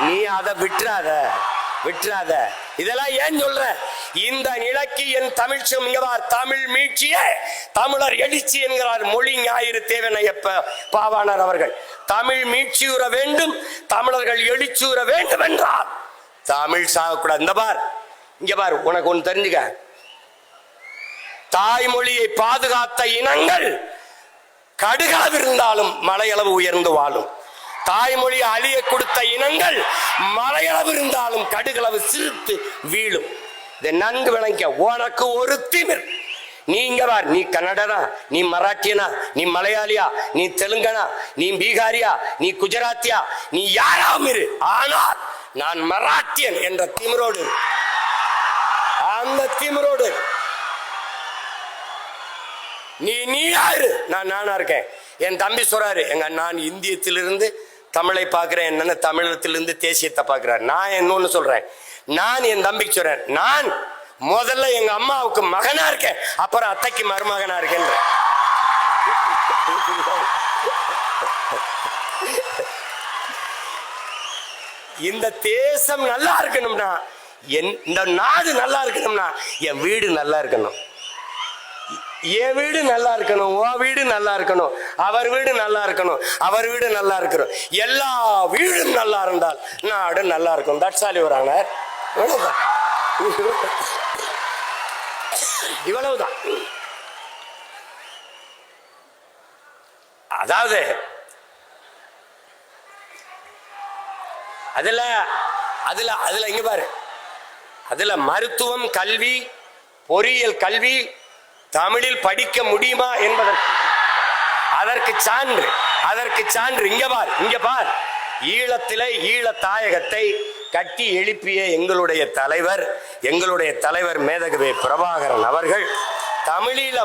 நீ அதை விட்டுறாத. இதெல்லாம் ஏன் சொல்ற? இந்த நிலைக்கு என் தமிழ் தமிழ் மீட்சியே தமிழர் எழுச்சி என்கிறார் மொழி ஞாயிறு தேவனையப்ப பாவாணர் அவர்கள். தமிழ் மீட்சியுற வேண்டும், தமிழர்கள் எழுச்சியுற வேண்டும் என்றால் தமிழ் சாகக்கூடாது. இங்க பார், உனக்கு ஒன்று தெரிஞ்சுக்க. தாய்மொழியை பாதுகாத்த இனங்கள் கடுகளவு இருந்தாலும் மலையளவு உயர்ந்து வாழும். தாய்மொழி அழிய கொடுத்த இனங்கள் மலையளவு இருந்தாலும் கடுகளவு சிரித்து வீழும். இதை நன்கு விளங்க. உனக்கு ஒரு திமிர். நீங்க பார், நீ கன்னடனா, நீ மராட்டியனா, நீ மலையாளியா, நீ தெலுங்கனா, நீ பீகாரியா, நீ குஜராத்தியா, நீ யாராவும் இரு. ஆனால் நான் மராட்டியன் என்ற திமிரோடு, அந்த திமிரோடு நீ யாரு? நானா இருக்கேன். என் தம்பி சொல்றாரு, நான் இந்தியத்திலிருந்து தமிழை பார்க்கிறேன், என்னன்னு தமிழகத்திலிருந்து தேசியத்தை பார்க்கிறார். நான் இன்னொன்னு சொல்றேன், நான் என் தம்பிக்கு சொல்றேன், நான் முதல்ல எங்க அம்மாவுக்கு மகனா இருக்கேன், அப்புறம் அத்தைக்கு மருமகனா இருக்கேன். இந்த தேசம் நல்லா இருக்கணும்னா, இந்த நாடு நல்லா இருக்கணும்னா என் வீடு நல்லா இருக்கணும். என் வீடு நல்லா இருக்கணும், உன் வீடு நல்லா இருக்கணும், அவர் வீடு நல்லா இருக்கணும், அவர் வீடு நல்லா இருக்கணும். எல்லா வீடும் நல்லா இருந்தால் நாடு நல்லா இருக்கும். தட்சாலி வராங்க. இவ்வளவுதான். அதாவது அதுல இங்க பாரு, அதுல மருத்துவம் கல்வி, பொறியியல் கல்வி தமிழில் படிக்க முடியுமா என்பதற்கு அதற்கு சான்று இங்க பார். ஈழத்திலே ஈழ தாயகத்தை கட்டி எழுப்பிய எங்களுடைய தலைவர் மேதகவே பிரபாகரன் அவர்கள் தமிழீழ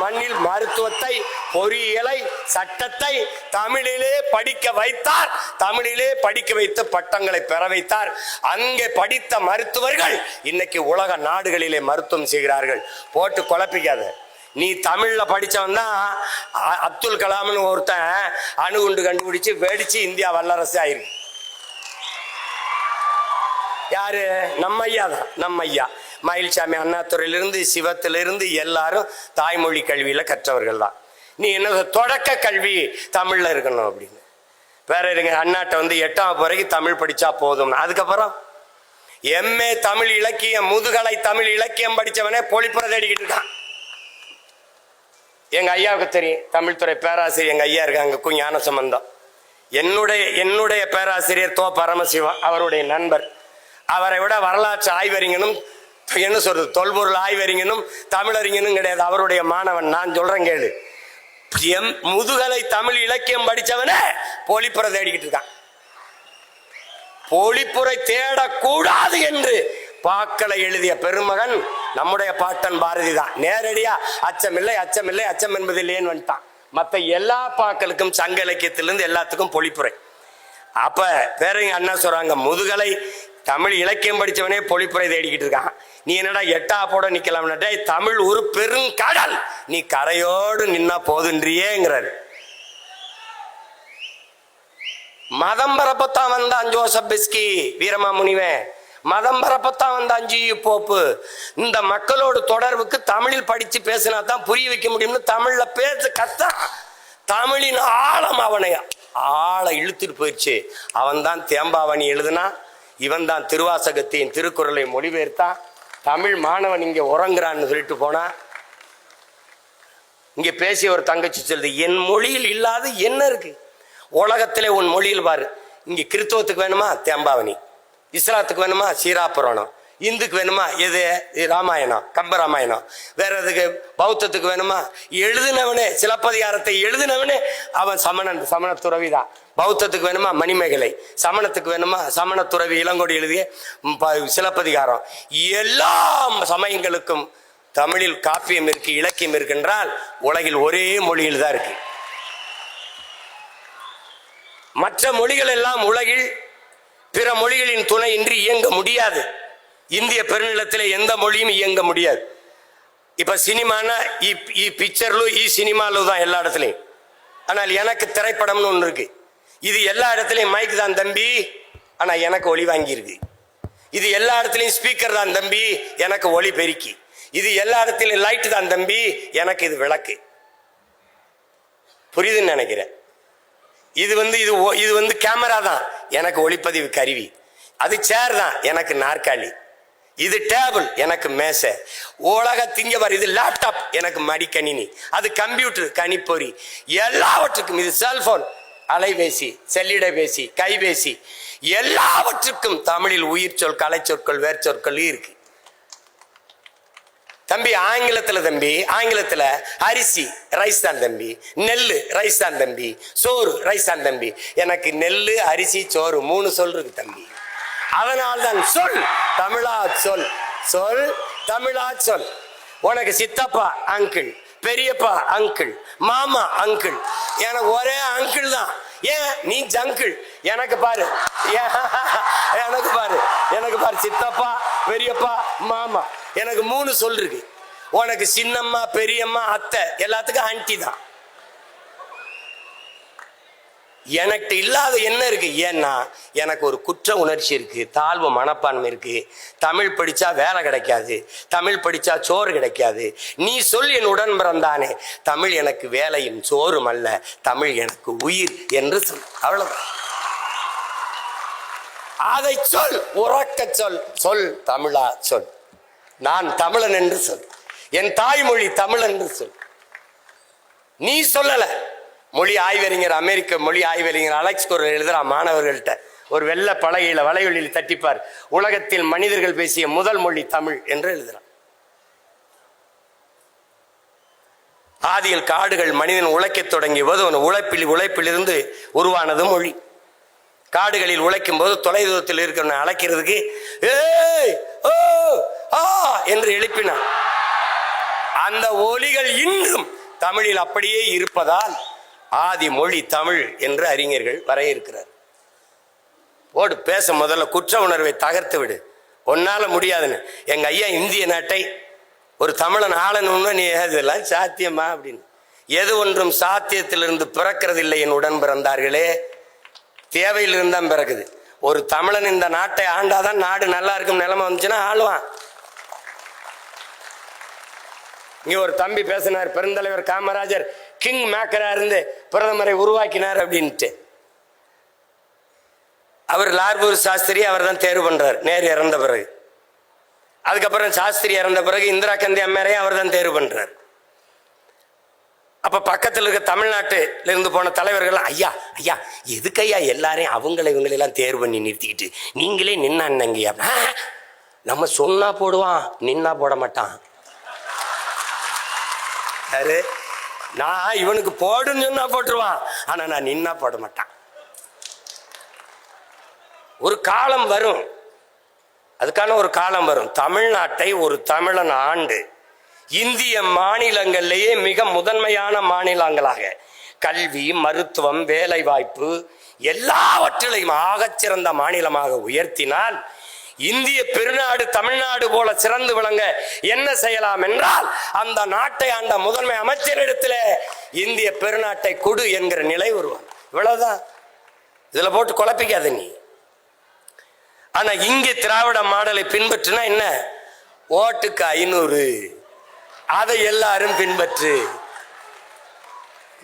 மண்ணில் மருத்துவத்தை, பொறியியலை, சட்டத்தை தமிழிலே படிக்க வைத்தார். தமிழிலே படிக்க வைத்து பட்டங்களை பெற வைத்தார். அங்கே படித்த மருத்துவர்கள் இன்னைக்கு உலக நாடுகளிலே மருத்துவம் செய்கிறார்கள். போட்டு குழப்பிக்காத. நீ தமிழ்ல படிச்சவன் தான் அப்துல் கலாம்னு ஒருத்தன் அணுகுண்டு கண்டுபிடிச்சு வெடிச்சு இந்தியா வல்லரசு ஆயிருக்கு. யாரு? நம்ம ஐயா தான். நம்ம ஐயா மயில்சாமி அண்ணாதுரையிலிருந்து சிவத்திலிருந்து எல்லாரும் தாய்மொழி கல்வியில கற்றவர்கள் தான். நீ என்ன தொடக்க கல்வி தமிழ்ல இருக்கணும் அப்படின்னு வேற இருங்க. அண்ணாட்ட வந்து 8ஆம் வரைக்கும் தமிழ் படிச்சா போதும். அதுக்கப்புறம் எம்ஏ தமிழ் இலக்கியம், முதுகலை தமிழ் இலக்கியம் படிச்சவனே பொழிப்புற தேடிக்கிட்டு இருக்கான். எங்க ஐயாவுக்கு தெரியும், தமிழ் துறை பேராசிரியர் எங்க ஐயா இருக்காங்க, ஞான சம்பந்தம். என்னுடைய பேராசிரியர் தோ பரமசிவம், அவருடைய நண்பர். அவரை விட வரலாற்று ஆய்வறிஞனும் என்ன சொல்றது தொல்பொருள் ஆய்வறிஞனும் தமிழறிஞனும் கிடையாது. அவருடைய மாணவன். நான் சொல்றேன் கேளு. முதுகலை தமிழ் இலக்கியம் படிச்சவனே பொழிப்புற தேடிக்கிட்டு இருக்கான். பொழிப்புரை தேடக்கூடாது என்று பாக்களை எழுதிய பெருமகன் நம்முடைய பாட்டன் பாரதி தான். நேரடியா அச்சமில்லை அச்சமில்லை அச்சம் என்பது இல்லையேன்னு வந்துட்டான். மற்ற எல்லா பாக்களுக்கும் சங்க இலக்கியத்திலிருந்து எல்லாத்துக்கும் பொழிப்புரை. அப்ப வேற அண்ணா சொல்றாங்க, முதுகலை தமிழ் இலக்கியம் படிச்சவனே பொழிப்புரை தேடிக்கிட்டு இருக்கான். நீ என்னடா 8ஆம் போட நிக்கலாம்னா, தமிழ் ஒரு பெருங்கடல், நீ கரையோடு நின்னா போதுன்றியேங்கிறாரு. மதம் பரப்பத்தான் வந்தான் ஜோசப் பிஸ்கி வீரமாமுனிவன். மதம் பரப்பத்தான் வந்தான் ஜி போப்பு. இந்த மக்களோட தொடர்புக்கு தமிழில் படிச்சு பேசினா தான் புரிய வைக்க முடியும்னு தமிழ்ல பேச கத்தான். தமிழின் ஆழம் அவனை ஆழ இழுத்துட்டு போயிடுச்சு. அவன் தான் தேம்பாவணி எழுதுனா, இவன் தான் திருவாசகத்தின் திருக்குறளை மொழிபெயர்த்தான். தமிழ் மாணவன் இங்க உறங்குறான்னு சொல்லிட்டு போனா, இங்க பேசிய ஒரு தங்கச்சி சொல்லுது, என் மொழியில் இல்லாத என்ன இருக்கு உலகத்திலே? உன் மொழியில் பாரு. இங்க கிறிஸ்தவத்துக்கு வேணுமா தேம்பாவணி, இஸ்லாத்துக்கு வேணுமா சீராபுராணம், இந்துக்கு வேணுமா எது ராமாயணம் கம்பராமாயணம், வேற எதுக்கு பௌத்தத்துக்கு வேணுமா? எழுதினவனே சிலப்பதிகாரத்தை எழுதினவனே அவன் சமண துறவிதான். பௌத்தத்துக்கு வேணுமா மணிமேகலை, சமணத்துக்கு வேணுமா சமண துறவி இளங்கோடி எழுதிய சிலப்பதிகாரம். எல்லா சமயங்களுக்கும் தமிழில் காப்பியம் இருக்கு, இலக்கியம் இருக்கின்றால் உலகில் ஒரே மொழியில் தான் இருக்கு. மற்ற மொழிகள் எல்லாம் உலகில் பிற மொழிகளின் துணை இன்றி இயங்க முடியாது. இந்திய பெருநிலத்தில் எந்த மொழியும் இயங்க முடியாது. இப்ப சினிமானா பிக்சர்லு சினிமாலு தான் எல்லா இடத்துலையும். ஆனால் எனக்கு திரைப்படம்னு ஒன்று இருக்கு. இது எல்லா இடத்துலையும் மைக் தான் தம்பி, ஆனா எனக்கு ஒளி வாங்கி இருக்கு. இது எல்லா இடத்துலையும் ஸ்பீக்கர் தான் தம்பி, எனக்கு ஒளி பெருக்கி. இது எல்லா இடத்துலையும் லைட் தான் தம்பி, எனக்கு இது விளக்கு. புரியுதுன்னு நினைக்கிறேன். இது வந்து கேமரா தான், எனக்கு ஒளிப்பதிவு கருவி. அது சேர் தான், எனக்கு நாற்காலி. இது டேபிள், எனக்கு மேசை. உலகத்திங்க பாரு, இது லேப்டாப், எனக்கு மடிக்கணினி. அது கம்ப்யூட்டர், கணிப்பொறி. எல்லாவற்றுக்கும் இது செல்போன், அலைபேசி, செல்லிடபேசி, கைபேசி, எல்லாவற்றுக்கும் தமிழில் உயிர் சொல், கலை சொற்கள், வேர்ச்சொற்கள் இருக்கு தம்பி. ஆங்கிலத்துல அரிசி ரைஸ் தான் தம்பி, நெல்லு ரைஸ் தான் தம்பி, சோறு ரைஸ் தான் தம்பி. எனக்கு நெல்லு அரிசி சோறு 3 சொல் இருக்கு தம்பி. அதனால்தான் சொல் தமிழா சொல், சொல் தமிழா சொல். உனக்கு சித்தப்பா அங்கிள், பெரியப்பா அங்கிள், மாமா அங்கிள், எனக்கு ஒரே அங்கிள் தான். ஏன் நீ ஜங்கிள்? எனக்கு பாரு எனக்கு பாரு சித்தப்பா பெரியப்பா மாமா, எனக்கு 3 சொல் இருக்கு. உனக்கு சின்னம்மா பெரியம்மா அத்தை, எல்லாத்துக்கும் ஆன்டி தான். எனக்கு இல்லாத என்ன இருக்கு? ஏன்னா எனக்கு ஒரு குற்ற உணர்ச்சி இருக்கு, தாழ்வு மனப்பான்மை இருக்கு. தமிழ் படிச்சா வேலை கிடைக்காது, தமிழ் படிச்சா சோறு கிடைக்காது. நீ சொல் என் உடன் பிறந்தானே, தமிழ் எனக்கு வேலையும் சோறும் அல்ல, தமிழ் எனக்கு உயிர் என்று சொல். அவ்வளவுதான். அதை சொல், உறக்க சொல், சொல் தமிழா சொல். நான் தமிழன் என்று சொல், என் தாய்மொழி தமிழ் என்று சொல். நீ சொல்லல. மொழி ஆய்வறிஞர், அமெரிக்க மொழி ஆய்வறிஞர் அலெக்ஸ் குரல் எழுதுறா மாணவர்கள்ட்ட. ஒரு வெள்ளை பலகையில வலைவெளியில் தட்டிப்பார், உலகத்தில் மனிதர்கள் பேசிய முதல் மொழி தமிழ் என்று எழுதுறான். ஆதியில் காடுகள் மனிதன் உழைக்க தொடங்கிய போது உழைப்பிலிருந்து உருவானது மொழி. காடுகளில் உழைக்கும் போது தொலைதூரத்தில் இருக்கிறவனை அழைக்கிறதுக்கு ஏய் ஓ ஆ என்று எழுப்பினான். அந்த ஒலிகள் இன்றும் தமிழில் அப்படியே இருப்பதால் ஆதி மொழி தமிழ் என்று அறிஞர்கள் வரையறுக்கிறார். ஓடு பேச, முதல்ல குற்ற உணர்வை தகர்த்து விடு, ஒன்னால முடியாதுன்னு. எங்க ஐயா இந்திய நாட்டை ஒரு தமிழன் ஆளணும்னு நீ இதெல்லாம் சாத்தியமா அப்படின்னு. எது ஒன்றும் சாத்தியத்திலிருந்து பிறக்கிறதில்லை என் உடன் பிறந்தார்களே, தேவையிலிருந்து தான் பிறக்குது. ஒரு தமிழன் இந்த நாட்டை ஆண்டாதான் நாடு நல்லா இருக்கும் நிலைமை வந்துச்சுன்னா ஆளுவான். இங்க ஒரு தம்பி பேசினார், பெருந்தலைவர் காமராஜர் கிங் மேக்கரா இருந்து பிரதமரை உருவாக்கினார் அப்படின்ட்டு. அவர் லார்பூர் சாஸ்திரி அவர் தான் தேர்வு பண்றார் நேரு இறந்த பிறகு. அதுக்கப்புறம் சாஸ்திரி இறந்த பிறகு இந்திரா காந்தி அம்மையாரையும் அவர் தான் தேர்வு பண்றார். அப்ப பக்கத்தில் இருக்க தமிழ்நாட்டில இருந்து போன தலைவர்கள், ஐயா ஐயா எதுக்கு ஐயா எல்லாரையும் அவங்களை இவங்களெல்லாம் தேர்வு பண்ணி நிறுத்திக்கிட்டு நீங்களே நின்னாங்கய்யா. நம்ம சொன்னா போடுவான், நின்னா போட மாட்டான். நான் இவனுக்கு போடுன்னு சொன்னா போட்டுருவான், ஆனா நான் நின்னா போட மாட்டான். ஒரு காலம் வரும், அதுக்கான ஒரு காலம் வரும். தமிழ்நாட்டை ஒரு தமிழன் ஆண்டு இந்திய மாநிலங்களிலேயே மிக முதன்மையான மாநிலங்களாக கல்வி, மருத்துவம், வேலை வாய்ப்பு எல்லாவற்றிலையும் ஆகச்சிறந்த மாநிலமாக உயர்த்தினால் இந்திய பெருநாடு தமிழ்நாடு போல சிறந்து விளங்க என்ன செய்யலாம் என்றால், அந்த நாட்டை ஆண்ட முதன்மை அமைச்சரிடத்தில் இந்திய பெருநாட்டை கொடு என்கிற நிலை வருவான். இவ்வளவுதான். இதுல போட்டு குழப்பிக்காத நீ. ஆனா இங்கே திராவிட மாடலை பின்பற்றினா என்ன, ஓட்டுக்கு 500 அதை எல்லாரும் பின்பற்று.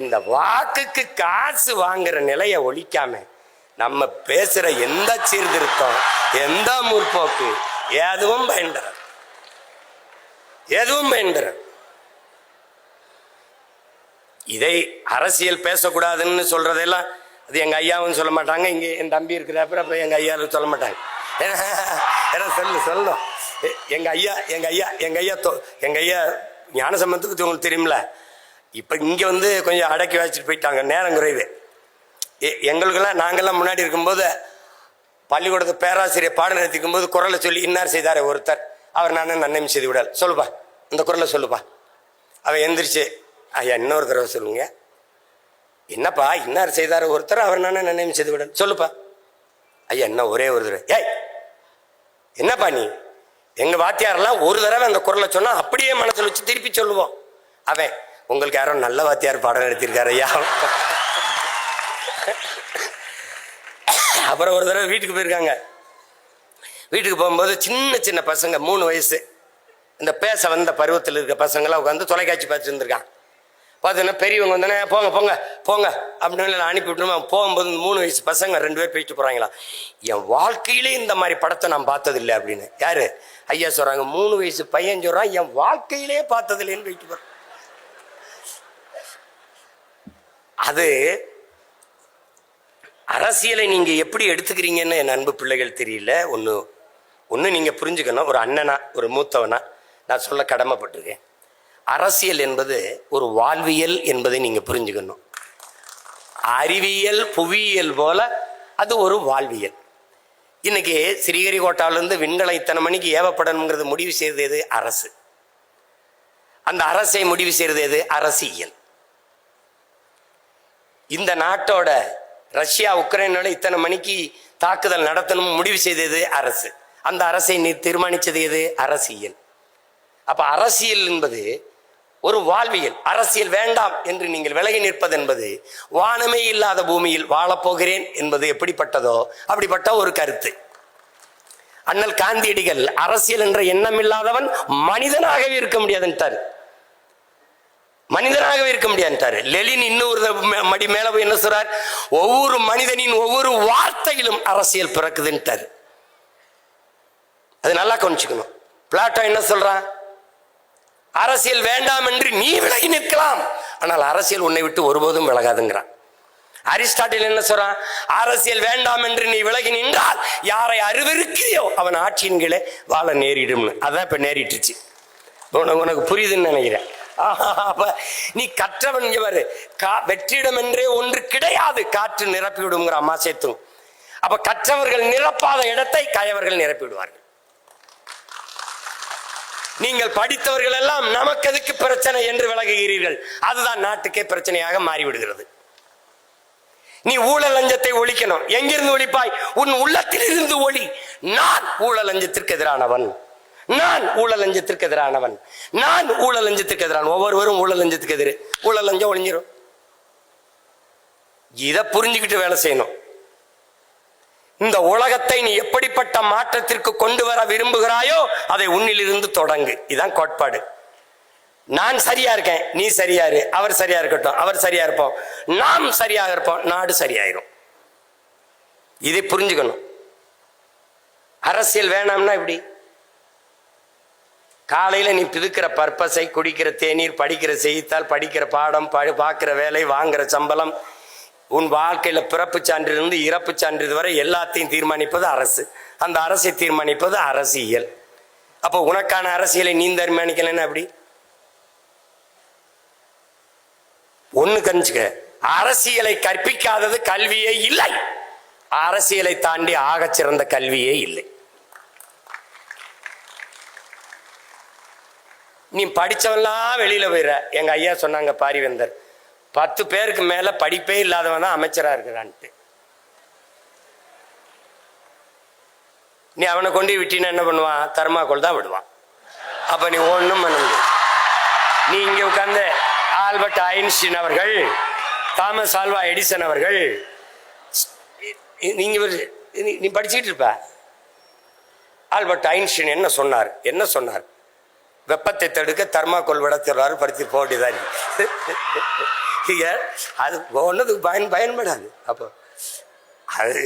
இந்த வாக்குக்கு காசு வாங்குற நிலையை ஒழிக்காம நம்ம பேசுற எந்த சீர்திருத்தம், எந்த முற்போக்கு எதுவும் பயன்பெற. இதை அரசியல் பேசக்கூடாதுன்னு சொல்றதெல்லாம் அது எங்க ஐயாவும் சொல்ல மாட்டாங்க. இங்க என் தம்பி இருக்கிறப்ப அப்புறம் எங்க ஐயாவும் சொல்ல மாட்டாங்க. சொல்லணும் எங்க ஐயா ஞானசம்பந்தத்துக்கு உங்களுக்கு தெரியுமில்ல. இப்ப இங்க வந்து கொஞ்சம் அடக்கி வச்சுட்டு போயிட்டாங்க, நேரம் குறைவு. எங்களுக்கெல்லாம் நாங்கெல்லாம் முன்னாடி இருக்கும்போது பள்ளிக்கூடத்து பேராசிரியர் பாடம் நடத்திக்கும் போது குரலை சொல்லி இன்னார் செய்தாரே ஒருத்தர், அவர் நான் நன்மை செய்து விடால் சொல்லுப்பா, இந்த குரலை சொல்லுப்பா. அவன் எந்திரிச்சு, ஐயா இன்னொரு தடவை சொல்லுங்க. என்னப்பா இன்னார் செய்தார ஒருத்தர், அவர் நான் நன்மை செய்து விடால் சொல்லுப்பா. ஐயா என்ன ஒரே ஒரு தடவை. ஏய் என்னப்பா நீ, எங்க வாத்தியாரெல்லாம் ஒரு தடவை அந்த குரலை சொன்னா அப்படியே மனசுல வச்சு திருப்பி சொல்லுவோம். அவன் உங்களுக்கு யாரோ நல்ல வாத்தியார் பாடம் நடத்திருக்காரு ஐயா. அப்புறம் ஒரு தடவை வீட்டுக்கு போயிருக்காங்க. வீட்டுக்கு போகும்போது சின்ன சின்ன பசங்க 3 வயசு இந்த பேச வந்த பருவத்தில் இருக்க பசங்களாம் உட்காந்து தொலைக்காட்சி பார்த்துட்டு இருந்திருக்கான். பார்த்தோன்னா பெரியவங்க வந்தோடனே போங்க போங்க போங்க அப்படின்னு அனுப்பி விட்டுருமா. போகும்போது 3 வயசு பசங்க 2 பேர் போயிட்டு போறாங்களா. என் வாழ்க்கையிலே இந்த மாதிரி படத்தை நான் பார்த்ததில்லை அப்படின்னு. யாரு ஐயா சொல்றாங்க. 3 வயசு பையன் சொல்றான், என் வாழ்க்கையிலே பார்த்ததில்லைன்னு போயிட்டு போறான். அது அரசியலை நீங்க எப்படி எடுத்துக்கிறீங்கன்னு என் அன்பு பிள்ளைகள் தெரியல. ஒன்று நீங்க புரிஞ்சுக்கணும். ஒரு அண்ணனா ஒரு மூத்தவனா நான் சொல்ல கடமைப்பட்டிருக்கேன். அரசியல் என்பது ஒரு வாழ்வியல் என்பதை நீங்க புரிஞ்சுக்கணும். அறிவியல் புவியியல் போல அது ஒரு வாழ்வியல். இன்னைக்கு ஸ்ரீஹரிகோட்டாவிலிருந்து விண்கலம் இத்தனை மணிக்கு ஏவப்படணுங்கிறது முடிவு செய்தது எது? அரசு. அந்த அரசை முடிவு செய்தது எது? அரசியல். இந்த நாட்டோட ரஷ்யா உக்ரைனோட இத்தனை மணிக்கு தாக்குதல் நடத்தணும் முடிவு செய்தது அரசு. அந்த அரசை தீர்மானிச்சது எது? அரசியல். அப்ப அரசியல் என்பது ஒரு வாழ்வியல். அரசியல் வேண்டாம் என்று நீங்கள் விலகி நிற்பது என்பது வானமே இல்லாத பூமியில் வாழப்போகிறேன் என்பது எப்படிப்பட்டதோ அப்படிப்பட்ட ஒரு கருத்து. அண்ணல் காந்தியடிகள் அரசியல் என்ற எண்ணம் இல்லாதவன் மனிதனாகவே இருக்க முடியாதுன்ட்டார். மனிதனாகவே இருக்க முடியாதுன்ட்டாரு. லெலின் இன்னொரு மடி மேல போய் என்ன சொல்றார்? ஒவ்வொரு மனிதனின் ஒவ்வொரு வார்த்தையிலும் அரசியல் பிறக்குதுன்ட்டாரு. அது நல்லா கவனிச்சுக்கணும். பிளாட்டோ என்ன சொல்றான்? அரசியல் வேண்டாம் என்று நீ விலகி நிற்கலாம், ஆனால் அரசியல் உன்னை விட்டு ஒருபோதும் விலகாதுங்கிறான். அரிஸ்டாட்டில் என்ன சொல்றான்? அரசியல் வேண்டாம் என்று நீ விலகி நின்றால் யாரை அருவருக்கிறியோ அவன் ஆட்சியின் கீழே வாழ நேரிடும்னு. அதான் இப்ப நேரிட்டுச்சு. உனக்கு புரியுதுன்னு நினைக்கிறேன். அப்ப நீ கற்றவன் இவரு வெற்றிடம் என்றே ஒன்று கிடையாது, காற்று நிரப்பி விடுங்கிற அம்மா சேர்த்தும். அப்ப கற்றவர்கள் நிரப்பாத இடத்தை கயவர்கள் நிரப்பி விடுவார்கள். நீங்கள் படித்தவர்கள் எல்லாம் நமக்கு எதுக்கு பிரச்சனை என்று விலகுகிறீர்கள். அதுதான் நாட்டுக்கே பிரச்சனையாக மாறிவிடுகிறது. நீ ஊழல் லஞ்சத்தை ஒழிக்கணும். எங்கிருந்து ஒழிப்பாய்? உன் உள்ளத்தில் இருந்து ஒளி. நான் ஊழல் லஞ்சத்திற்கு எதிரானவன், நான் ஊழல் லஞ்சத்திற்கு எதிரானவன், நான் ஊழல் லஞ்சத்துக்கு எதிரான. ஒவ்வொருவரும் ஊழல் லஞ்சத்துக்கு எதிர். ஊழல் லஞ்சம் ஒழிஞ்சிரும். இதை புரிஞ்சுக்கிட்டு வேலை செய்யணும். இந்த உலகத்தை நீ எப்படிப்பட்ட மாற்றத்திற்கு கொண்டு வர விரும்புகிறாயோ அதை உன்னிலிருந்து தொடங்கு. இதுதான் கோட்பாடு. நான் சரியா இருக்கேன், நீ சரியா இரு, அவர் சரியா இருக்கட்டும், அவர் சரியா இருப்போம், நாம் சரியாக இருப்போம், நாடு சரியாயிரும். இதை புரிஞ்சுக்கணும். அரசியல் வேணாம்னா இப்படி காலையில நீ பிதுக்கிற பர்பஸை, குடிக்கிற தேநீர், படிக்கிற செய்தித்தாள், படிக்கிற பாடம், பார்க்கிற வேலை, வாங்குற சம்பளம், உன் வாழ்க்கையில பிறப்பு சான்றிலிருந்து இறப்பு சான்றிதழ் வரை எல்லாத்தையும் தீர்மானிப்பது அரசு. அந்த அரசை தீர்மானிப்பது அரசியல். அப்போ உனக்கான அரசியலை நீ தீர்மானிக்கலன்னா அப்படி ஒண்ணு கணிச்சுக்க. அரசியலை கற்பிக்காதது கல்வியே இல்லை. அரசியலை தாண்டி ஆகச் சிறந்த கல்வியே இல்லை. நீ படிச்சவெல்லாம் வெளியில போயிடுற. எங்க ஐயா சொன்னாங்க பாரிவேந்தர், 10 பேருக்கு மேல படிப்பே இல்லாதவன் தான் அமைச்சரா இருக்கிறான்ட்டு. நீ அவனை கொண்டு விட்டினா என்ன பண்ணுவான்? தர்மாக்கோல் தான் விடுவான். அப்ப நீ ஒண்ணும் பண்ண முடியாது. நீ இங்க உட்கார்ந்து ஆல்பர்ட் ஐன்ஸ்டீன் அவர்கள், தாமஸ் ஆல்வா எடிசன் அவர்கள், நீங்க நீ படிச்சுட்டு இருப்ப. ஆல்பர்ட் ஐன்ஸ்டீன் என்ன சொன்னார்? என்ன சொன்னார்? வெப்பத்தை தடுக்க தர்மாக்கோல் விட சொல்றாரு. படித்து போட்டிதான். அது ஒன்னதுக்கு பயன்படாது. அப்போ அது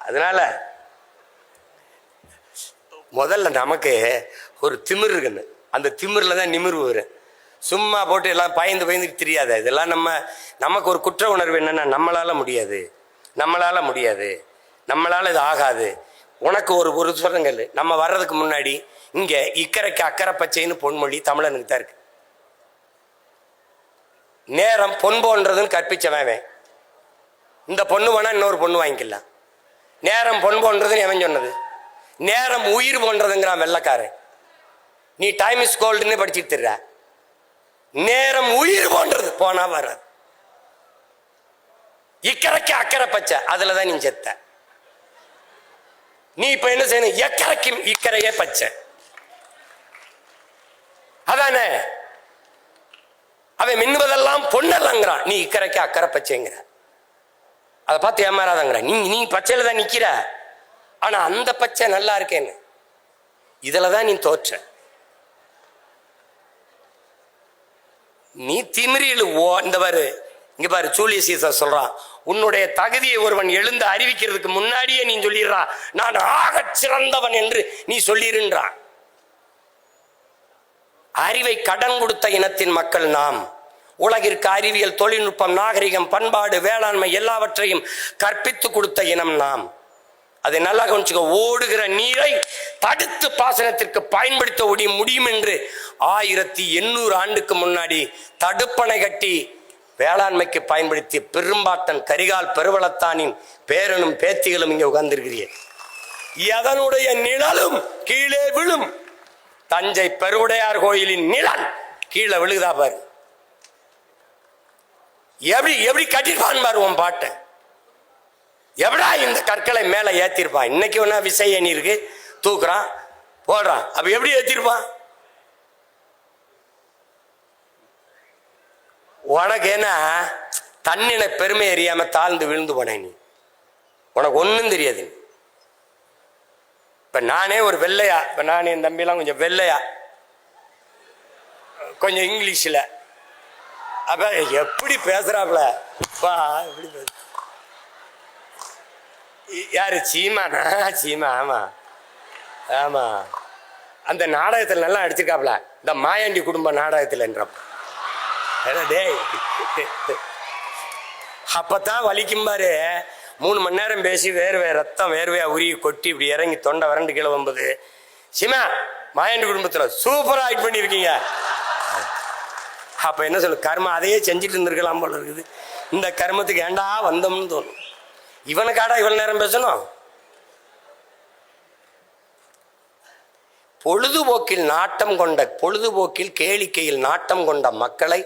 அதனால முதல்ல நமக்கு ஒரு திமிர் இருக்குன்னு, அந்த திமிர்ல தான் நிமிர்வு வரும். சும்மா போட்டு எல்லாம் பயந்துட்டு தெரியாத. இதெல்லாம் நமக்கு ஒரு குற்ற உணர்வு என்னன்னா, நம்மளால முடியாது, நம்மளால இது ஆகாது. உனக்கு ஒரு சொல்லுங்கள். நம்ம வர்றதுக்கு முன்னாடி இங்க இக்கரைக்கு அக்கறை பச்சைன்னு பொன்மொழி தமிழனுக்கு தான் இருக்கு. நேரம் பொன் போன்றதுன்னு கற்பிச்சவன். இந்த பொண்ணு வேணா இன்னொரு பொண்ணு வாங்கிக்கலாம். நேரம் பொன் போன்றதுன்னு எவன் சொன்னது? நேரம் உயிர் போன்றதுங்கிறான் வெள்ளக்காரன். நீ டைம் இஸ் கோல்டுன்னு படிச்சுட்டு திர்ற. நேரம் உயிர் போன்றது, போனா வராது. இக்கரைக்கு அக்கறை பச்சை, அதுலதான் நீ செத்த. நீ இப்ப என்ன செய்யணும்? எக்கரைக்கும் இக்கரையே பச்சை. அதானே அவன் மின்னுவதெல்லாம் பொண்ணல்லங்கிறான். நீ இக்கரைக்கு அக்கறை பச்சைங்கிற. அதை பார்த்து ஏமாறாதங்கிற. நீ பச்சையில தான் நிக்கிற. ஆனா அந்த பச்சை நல்லா இருக்கேன்னு இதுலதான் நீ தோற்ற. நீ திமிரியில் இந்த பாரு, இங்க பாரு, ஜூலியஸ் சீசர் சொல்றான், உன்னுடைய தகுதியை ஒருவன் எழுந்து அறிவிக்கிறதுக்கு முன்னாடியே நீ சொல்லிடுறா, நான் ஆகச் சிறந்தவன் என்று நீ சொல்லிருன்றான். அறிவை கடன் கொடுத்த இனத்தின் மக்கள் நாம். உலகிற்கு அறிவியல், தொழில்நுட்பம், நாகரிகம், பண்பாடு, வேளாண்மை எல்லாவற்றையும் கற்பித்து கொடுத்த இனம் நாம். அதை நல்லா கவனிச்சுக்க. ஓடுகிற நீரை தடுத்து பாசனத்திற்கு பயன்படுத்த முடியும் என்று 1800 ஆண்டுக்கு முன்னாடி தடுப்பணை கட்டி வேளாண்மைக்கு பயன்படுத்திய பெரும்பாட்டன் கரிகால் பெருவளத்தானின் பேரனும் பேத்திகளும் இங்கே உட்கார்ந்திருக்கிறீர்கள். எதனுடைய நிழலும் கீழே விழும். தஞ்சை பெருவுடையார் கோயிலின் நிழல் கீழே விழுகுதா பாரு. எப்படி கட்டிருப்பான் பாரு உன் பாட்டை. எவடா இந்த கற்களை மேல ஏத்திருப்பான்? இன்னைக்கு ஒன்னா விசை அணி இருக்கு, தூக்குறான் போடுறான். அப்ப எப்படி ஏத்திருப்பான்? உனக்கு என்ன தன்னின பெருமை அறியாம தாழ்ந்து விழுந்து போன நீ. உனக்கு ஒன்னும் தெரியாது. இப்ப நானே ஒரு வெள்ளையா, இப்ப நானே என் தம்பிலாம் கொஞ்சம் வெள்ளையா, கொஞ்சம் இங்கிலீஷ்ல, அப்ப எப்படி பேசுறாப்ல எப்படி பேச. யாரு? சீமானா? சீமா. ஆமா ஆமா, அந்த நாடகத்துல நல்லா அடிச்சிருக்காப்ல, இந்த மாயாண்டி குடும்ப நாடகத்துல என்றப்ப. அப்பதான் வலிக்கும் பாரு. 3 மணி நேரம் பேசி ரத்தம் வேர்வையா உருகி கொட்டி இப்படி இறங்கி தொண்டை வறண்டு கீழே வம்பது. சிமா, மாயாண்டி குடும்பத்துல சூப்பரா ஆக்ட் பண்ணிருக்கீங்க. அப்ப என்ன சொல்லு, கர்மம் அதையே செஞ்சுட்டு இருந்திருக்கலாம் போல இருக்குது. இந்த கர்மத்துக்கு ஏண்டா வந்தோம்னு தோணும். இவனுக்காடா இவ்வளவு நேரம் பேசணும்? பொழுதுபோக்கில் கேளிக்கையில் நாட்டம் கொண்ட மக்களை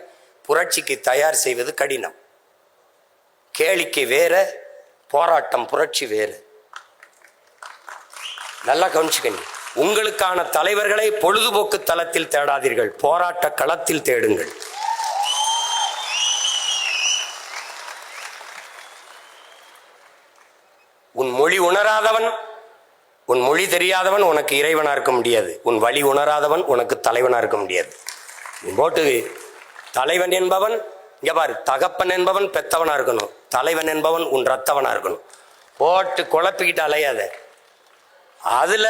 புரட்சிக்கு தயார் செய்வது கடினம். கேளிக்கை வேற, போராட்டம் புரட்சி வேறு. நல்லா கவனிச்சுக்க. உங்களுக்கான தலைவர்களை பொழுதுபோக்கு தளத்தில் தேடாதீர்கள், போராட்ட களத்தில் தேடுங்கள். உன் மொழி உணராதவன், உன் மொழி தெரியாதவன் உனக்கு இறைவனா இருக்க முடியாது. உன் வழி உணராதவன் உனக்கு தலைவனா இருக்க முடியாது. போட்டு தலைவன் என்பவன் இங்க பாரு, தகப்பன் என்பவன் பெத்தவனா இருக்கணும், தலைவன் என்பவன் உன் ரத்தவனா இருக்கணும். போட்டு குழப்பிக்கிட்டு அலையாத. அதுல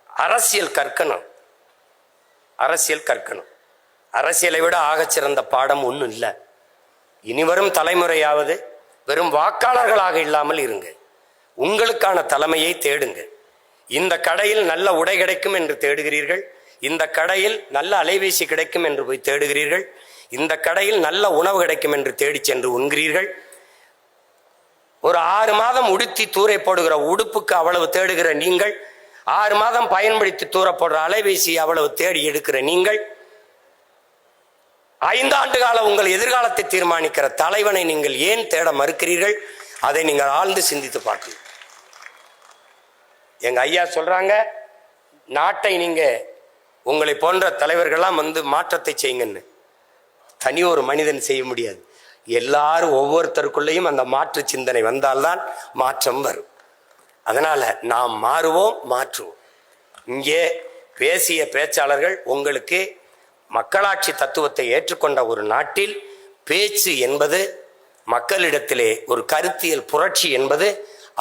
அரசியல் கற்கணும், அரசியல் கற்கணும். அரசியலை விட ஆகச்சிறந்த பாடம் ஒன்றும் இல்லை. இனிவரும் தலைமுறையாவது வெறும் வாக்காளர்களாக இல்லாமல் இருங்க. உங்களுக்கான தலைமையை தேடுங்க. இந்த கடையில் நல்ல உடை கிடைக்கும் என்று தேடுகிறீர்கள், இந்த கடையில் நல்ல அலைபேசி கிடைக்கும் என்று போய் தேடுகிறீர்கள், இந்த கடையில் நல்ல உணவு கிடைக்கும் என்று தேடி சென்று உண்கிறீர்கள். ஒரு 6 மாதம் உடுத்தி தூரை போடுகிற உடுப்புக்கு அவ்வளவு தேடுகிற நீங்கள், 6 மாதம் பயன்படுத்தி தூர போடுற அலைபேசி அவ்வளவு தேடி எடுக்கிற நீங்கள், 5 ஆண்டு கால உங்கள் எதிர்காலத்தை தீர்மானிக்கிற தலைவனை நீங்கள் ஏன் தேட மறுக்கிறீர்கள்? அதை நீங்கள் ஆழ்ந்து சிந்தித்து பார்க்கணும். எங்க ஐயா சொல்றாங்க, நாட்டை நீங்க உங்களை போன்ற தலைவர்கள்லாம் வந்து மாற்றத்தை செய்யுங்கன்னு. தனி ஒரு மனிதன் செய்ய முடியாது. எல்லாரும் ஒவ்வொருத்தருக்குள்ளேயும் அந்த மாற்று சிந்தனை வந்தால்தான் மாற்றம் வரும். அதனால நாம் மாறுவோம், மாற்றுவோம். இங்கே பேசிய பேச்சாளர்கள் உங்களுக்கு மக்களாட்சி தத்துவத்தை ஏற்றுக்கொண்ட ஒரு நாட்டில் பேச்சு என்பது மக்களிடத்திலே ஒரு கருத்தியல் புரட்சி என்பது,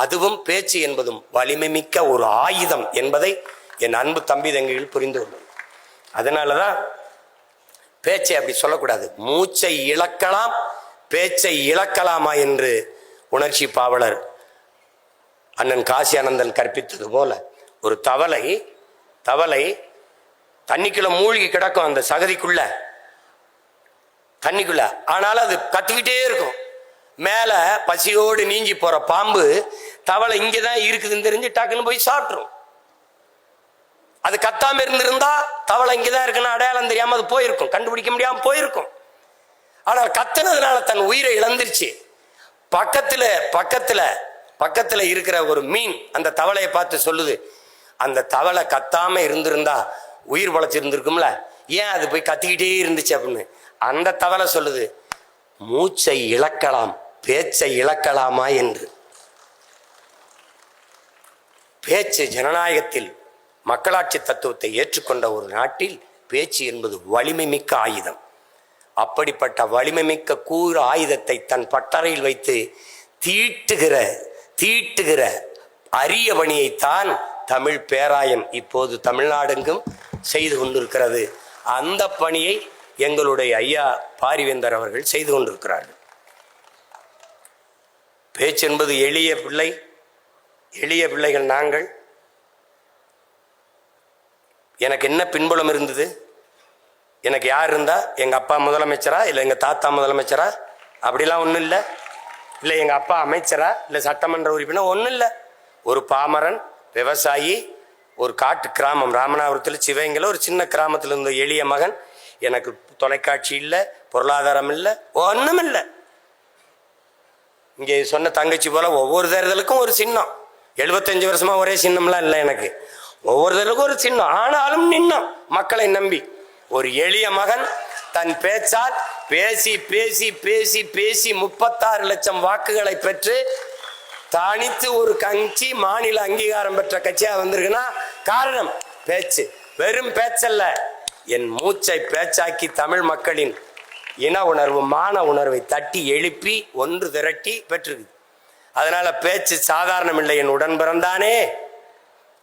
அதுவும் பேச்சு என்பதும் வலிமை மிக்க ஒரு ஆயுதம் என்பதை என் அன்பு தம்பி தங்கைகள் புரிந்து கொள்ளும். அதனாலதான் பேச்சை அப்படி சொல்லக்கூடாது. மூச்சை இழக்கலாம், பேச்சை இழக்கலாமா என்று உணர்ச்சி பாவலர் அண்ணன் காசி ஆனந்தன் கற்பித்தது போல, ஒரு தவளை தண்ணிக்குள்ள மூழ்கி கிடக்கும், அந்த சகதிக்குள்ள தண்ணிக்குள்ள, ஆனாலும் அது கத்திக்கிட்டே இருக்கும். மேல பசியோடு நீஞ்சி போற பாம்பு தவளை இங்கதான் இருக்குதுன்னு தெரிஞ்சு டக்குன்னு போய் சாப்பிட்டுரும். அது கத்தாம இருந்திருந்தா தவளை இங்கதான் இருக்குன்னு அடையாளம் தெரியாம அது போயிருக்கும், கண்டுபிடிக்க முடியாம போயிருக்கும். ஆனால் கத்துனதுனால தன் உயிரை இழந்துருச்சு. பக்கத்துல இருக்கிற ஒரு மீன் அந்த தவளையை பார்த்து சொல்லுது, அந்த தவளை கத்தாம இருந்திருந்தா உயிர் பழைச்சிருந்திருக்கும்ல, ஏன் அது போய் கத்திக்கிட்டே இருந்துச்சு அப்படின்னு. அந்த தவளை சொல்லுது, மூச்சை இழக்கலாம், பேச்சை இழக்கலாமா என்று. பேச்சு ஜனநாயகத்தில் மக்களாட்சி தத்துவத்தை ஏற்றுக்கொண்ட ஒரு நாட்டில் பேச்சு என்பது வலிமை மிக்க ஆயுதம். அப்படிப்பட்ட வலிமை மிக்க கூறு ஆயுதத்தை தன் பட்டறையில் வைத்து தீட்டுகிற அரிய பணியைத்தான் தமிழ் பேராயம் இப்போது தமிழ்நாடெங்கும் செய்து கொண்டிருக்கிறது. அந்த பணியை எங்களுடைய ஐயா பாரிவேந்தர் அவர்கள் செய்து கொண்டிருக்கிறார்கள். பேச்சு என்பது எளிய பிள்ளைகள் நாங்கள். எனக்கு என்ன பின்புலம் இருந்தது? எனக்கு யார் இருந்தா? எங்க அப்பா முதலமைச்சரா, இல்லை எங்க தாத்தா முதலமைச்சரா? அப்படிலாம் ஒன்றும் இல்லை. இல்லை எங்க அப்பா அமைச்சரா, இல்லை சட்டமன்ற உறுப்பினர், ஒன்றும் இல்லை. ஒரு பாமரன் விவசாயி, ஒரு காட்டு கிராமம் ராமநாதபுரத்தில் சிவகங்கையில் ஒரு சின்ன கிராமத்தில் இருந்த எளிய மகன். எனக்கு தொலைக்காட்சி இல்லை, பொருளாதாரம் இல்லை, ஒன்றும் இல்லை. இங்கே சொன்ன தங்கச்சி போல ஒவ்வொரு தேர்தலுக்கும் ஒரு சின்னம். 75 வருஷமா ஒரே சின்னம்லாம் இல்லை எனக்கு. ஒவ்வொரு தேர்தலுக்கும் ஒரு சின்னம், ஆனாலும் நின்னும் மக்களை நம்பி ஒரு எளிய மகன் தன் பேச்சால் பேசி பேசி பேசி பேசி 36 லட்சம் வாக்குகளை பெற்று தனித்து ஒரு கட்சி மாநில அங்கீகாரம் பெற்ற கட்சியா வந்திருக்குன்னா காரணம் பேச்சு. வெறும் பேச்சல்ல, என் மூச்சை பேச்சாக்கி தமிழ் மக்களின் இன உணர்வு, மான உணர்வை தட்டி எழுப்பி ஒன்று திரட்டி பெற்றிருக்கு. அதனால பேச்சு சாதாரணம் இல்லை. என் உடன் பிறந்தானே,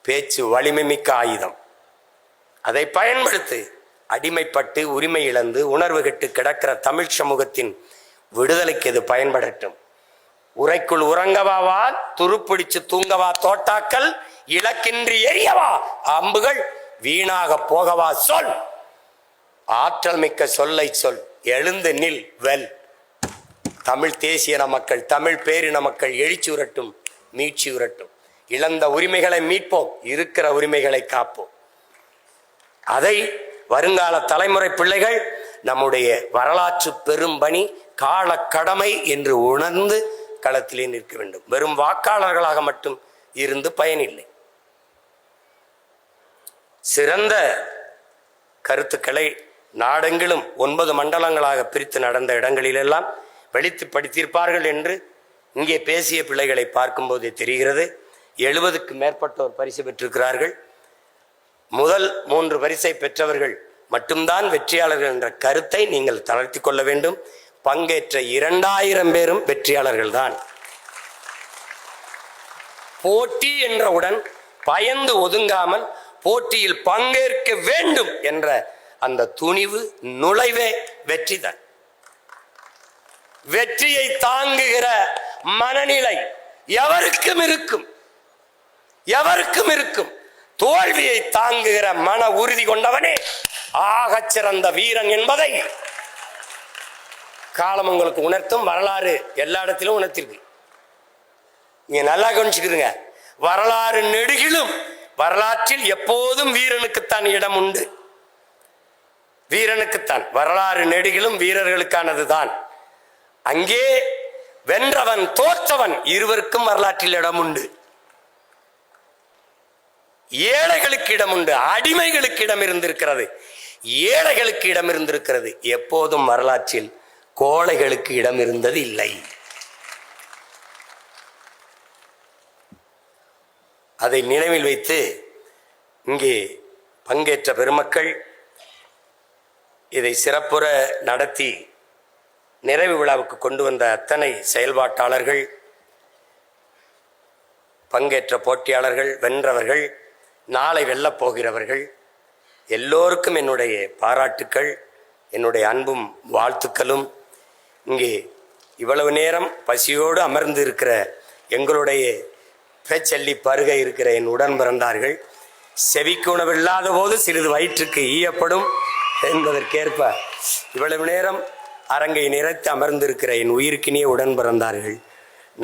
பேச்சு வலிமை மிக்க ஆயுதம். அதை பயன்படுத்து. அடிமைப்பட்டு உரிமை இழந்து உணர்வு கெட்டு கிடக்கிற தமிழ் சமூகத்தின் விடுதலைக்கு இது பயன்படட்டும். உரைக்குள் உறங்கவாவா, துருப்பிடிச்சு தூங்கவா, தோட்டாக்கள் இலக்கின்றி எரியவா, அம்புகள் வீணாக போகவா, சொல் ஆற்றல் மிக்க சொல்லை சொல், எழுந்து நில், வெல். தமிழ் தேசியன மக்கள், தமிழ் பேரின மக்கள் எழுச்சி உரட்டும், மீட்சி உரட்டும். இழந்த உரிமைகளை மீட்போம், இருக்கிற உரிமைகளை காப்போம். அதை வருங்கால தலைமுறை பிள்ளைகள் நம்முடைய வரலாற்று பெரும்பணி, கால கடமை என்று உணர்ந்து களத்திலே நிற்க வேண்டும். வெறும் வாக்காளர்களாக மட்டும் இருந்து பயனில்லை. சிறந்த கருத்துக்களை நாடெங்கிலும் 9 மண்டலங்களாக பிரித்து நடந்த இடங்களிலெல்லாம் வெளித்து படித்திருப்பார்கள் என்று இங்கே பேசிய பிள்ளைகளை பார்க்கும்போதே தெரிகிறது. 70க்கு மேற்பட்டோர் பரிசு பெற்றிருக்கிறார்கள். முதல் 3 பரிசை பெற்றவர்கள் மட்டும்தான் வெற்றியாளர்கள் என்ற கருத்தை நீங்கள் தளர்த்தி கொள்ள வேண்டும். பங்கேற்ற 2000 பேரும் வெற்றியாளர்கள் தான். போட்டி என்றவுடன் பயந்து ஒதுங்காமல் போட்டியில் பங்கேற்க வேண்டும் என்ற அந்த துணிவு நுழைவே வெற்றிதான். வெற்றியை தாங்குகிற மனநிலை எவருக்கும் இருக்கும், எவருக்கும் இருக்கும். தோல்வியை தாங்குகிற மன உறுதி கொண்டவனே ஆகச் சிறந்த வீரன் என்பதை காலம் உங்களுக்கு உணர்த்தும். வரலாறு எல்லா இடத்திலும் உணர்த்திருக்கு. நீங்க நல்லா கவனிச்சுக்கிறீங்க. வரலாறு நெடுகிலும் வரலாற்றில் எப்போதும் வீரனுக்குத்தான் இடம் உண்டு. வீரனுக்குத்தான் வரலாறு நெடுகிலும் வீரர்களுக்கானது தான். அங்கே வென்றவன் தோற்றவன் இருவருக்கும் வரலாற்றில் இடம் உண்டு. ஏழைகளுக்கு இடம் உண்டு, அடிமைகளுக்கு இடம் இருந்திருக்கிறது, ஏழைகளுக்கு இடம் இருந்திருக்கிறது. எப்போதும் வரலாற்றில் கோழைகளுக்கு இடம் இருந்தது இல்லை. அதை நினைவில் வைத்து இங்கே பங்கேற்ற பெருமக்கள் இதை சிறப்புற நடத்தி நிறைவு விழாவுக்கு கொண்டு வந்த அத்தனை செயல்பாட்டாளர்கள், பங்கேற்ற போட்டியாளர்கள், வென்றவர்கள், நாளை வெல்லப் போகிறவர்கள் எல்லோருக்கும் என்னுடைய பாராட்டுக்கள், என்னுடைய அன்பும் வாழ்த்துக்களும். இங்கே இவ்வளவு நேரம் பசியோடு அமர்ந்து இருக்கிற எங்களுடைய பேச்சல்லி பருக இருக்கிற என் உடன் பிறந்தார்கள். செவிக்கு உணவில்லாத போது சிறிது வயிற்றுக்கு ஈயப்படும் என்பதற்கேற்ப இவ்வளவு நேரம் அரங்கை நிறைத்து அமர்ந்திருக்கிற என் உயிருக்கினிய உடன் பிறந்தார்கள்.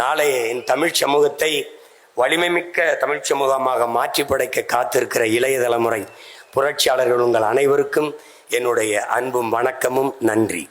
நாளைய என் தமிழ் சமூகத்தை வலிமைமிக்க தமிழ் சமூகமாக மாற்றி படைக்க காத்திருக்கிற இளைய தலைமுறை புரட்சியாளர்கள் உங்கள் அனைவருக்கும் என்னுடைய அன்பும் வணக்கமும் நன்றி.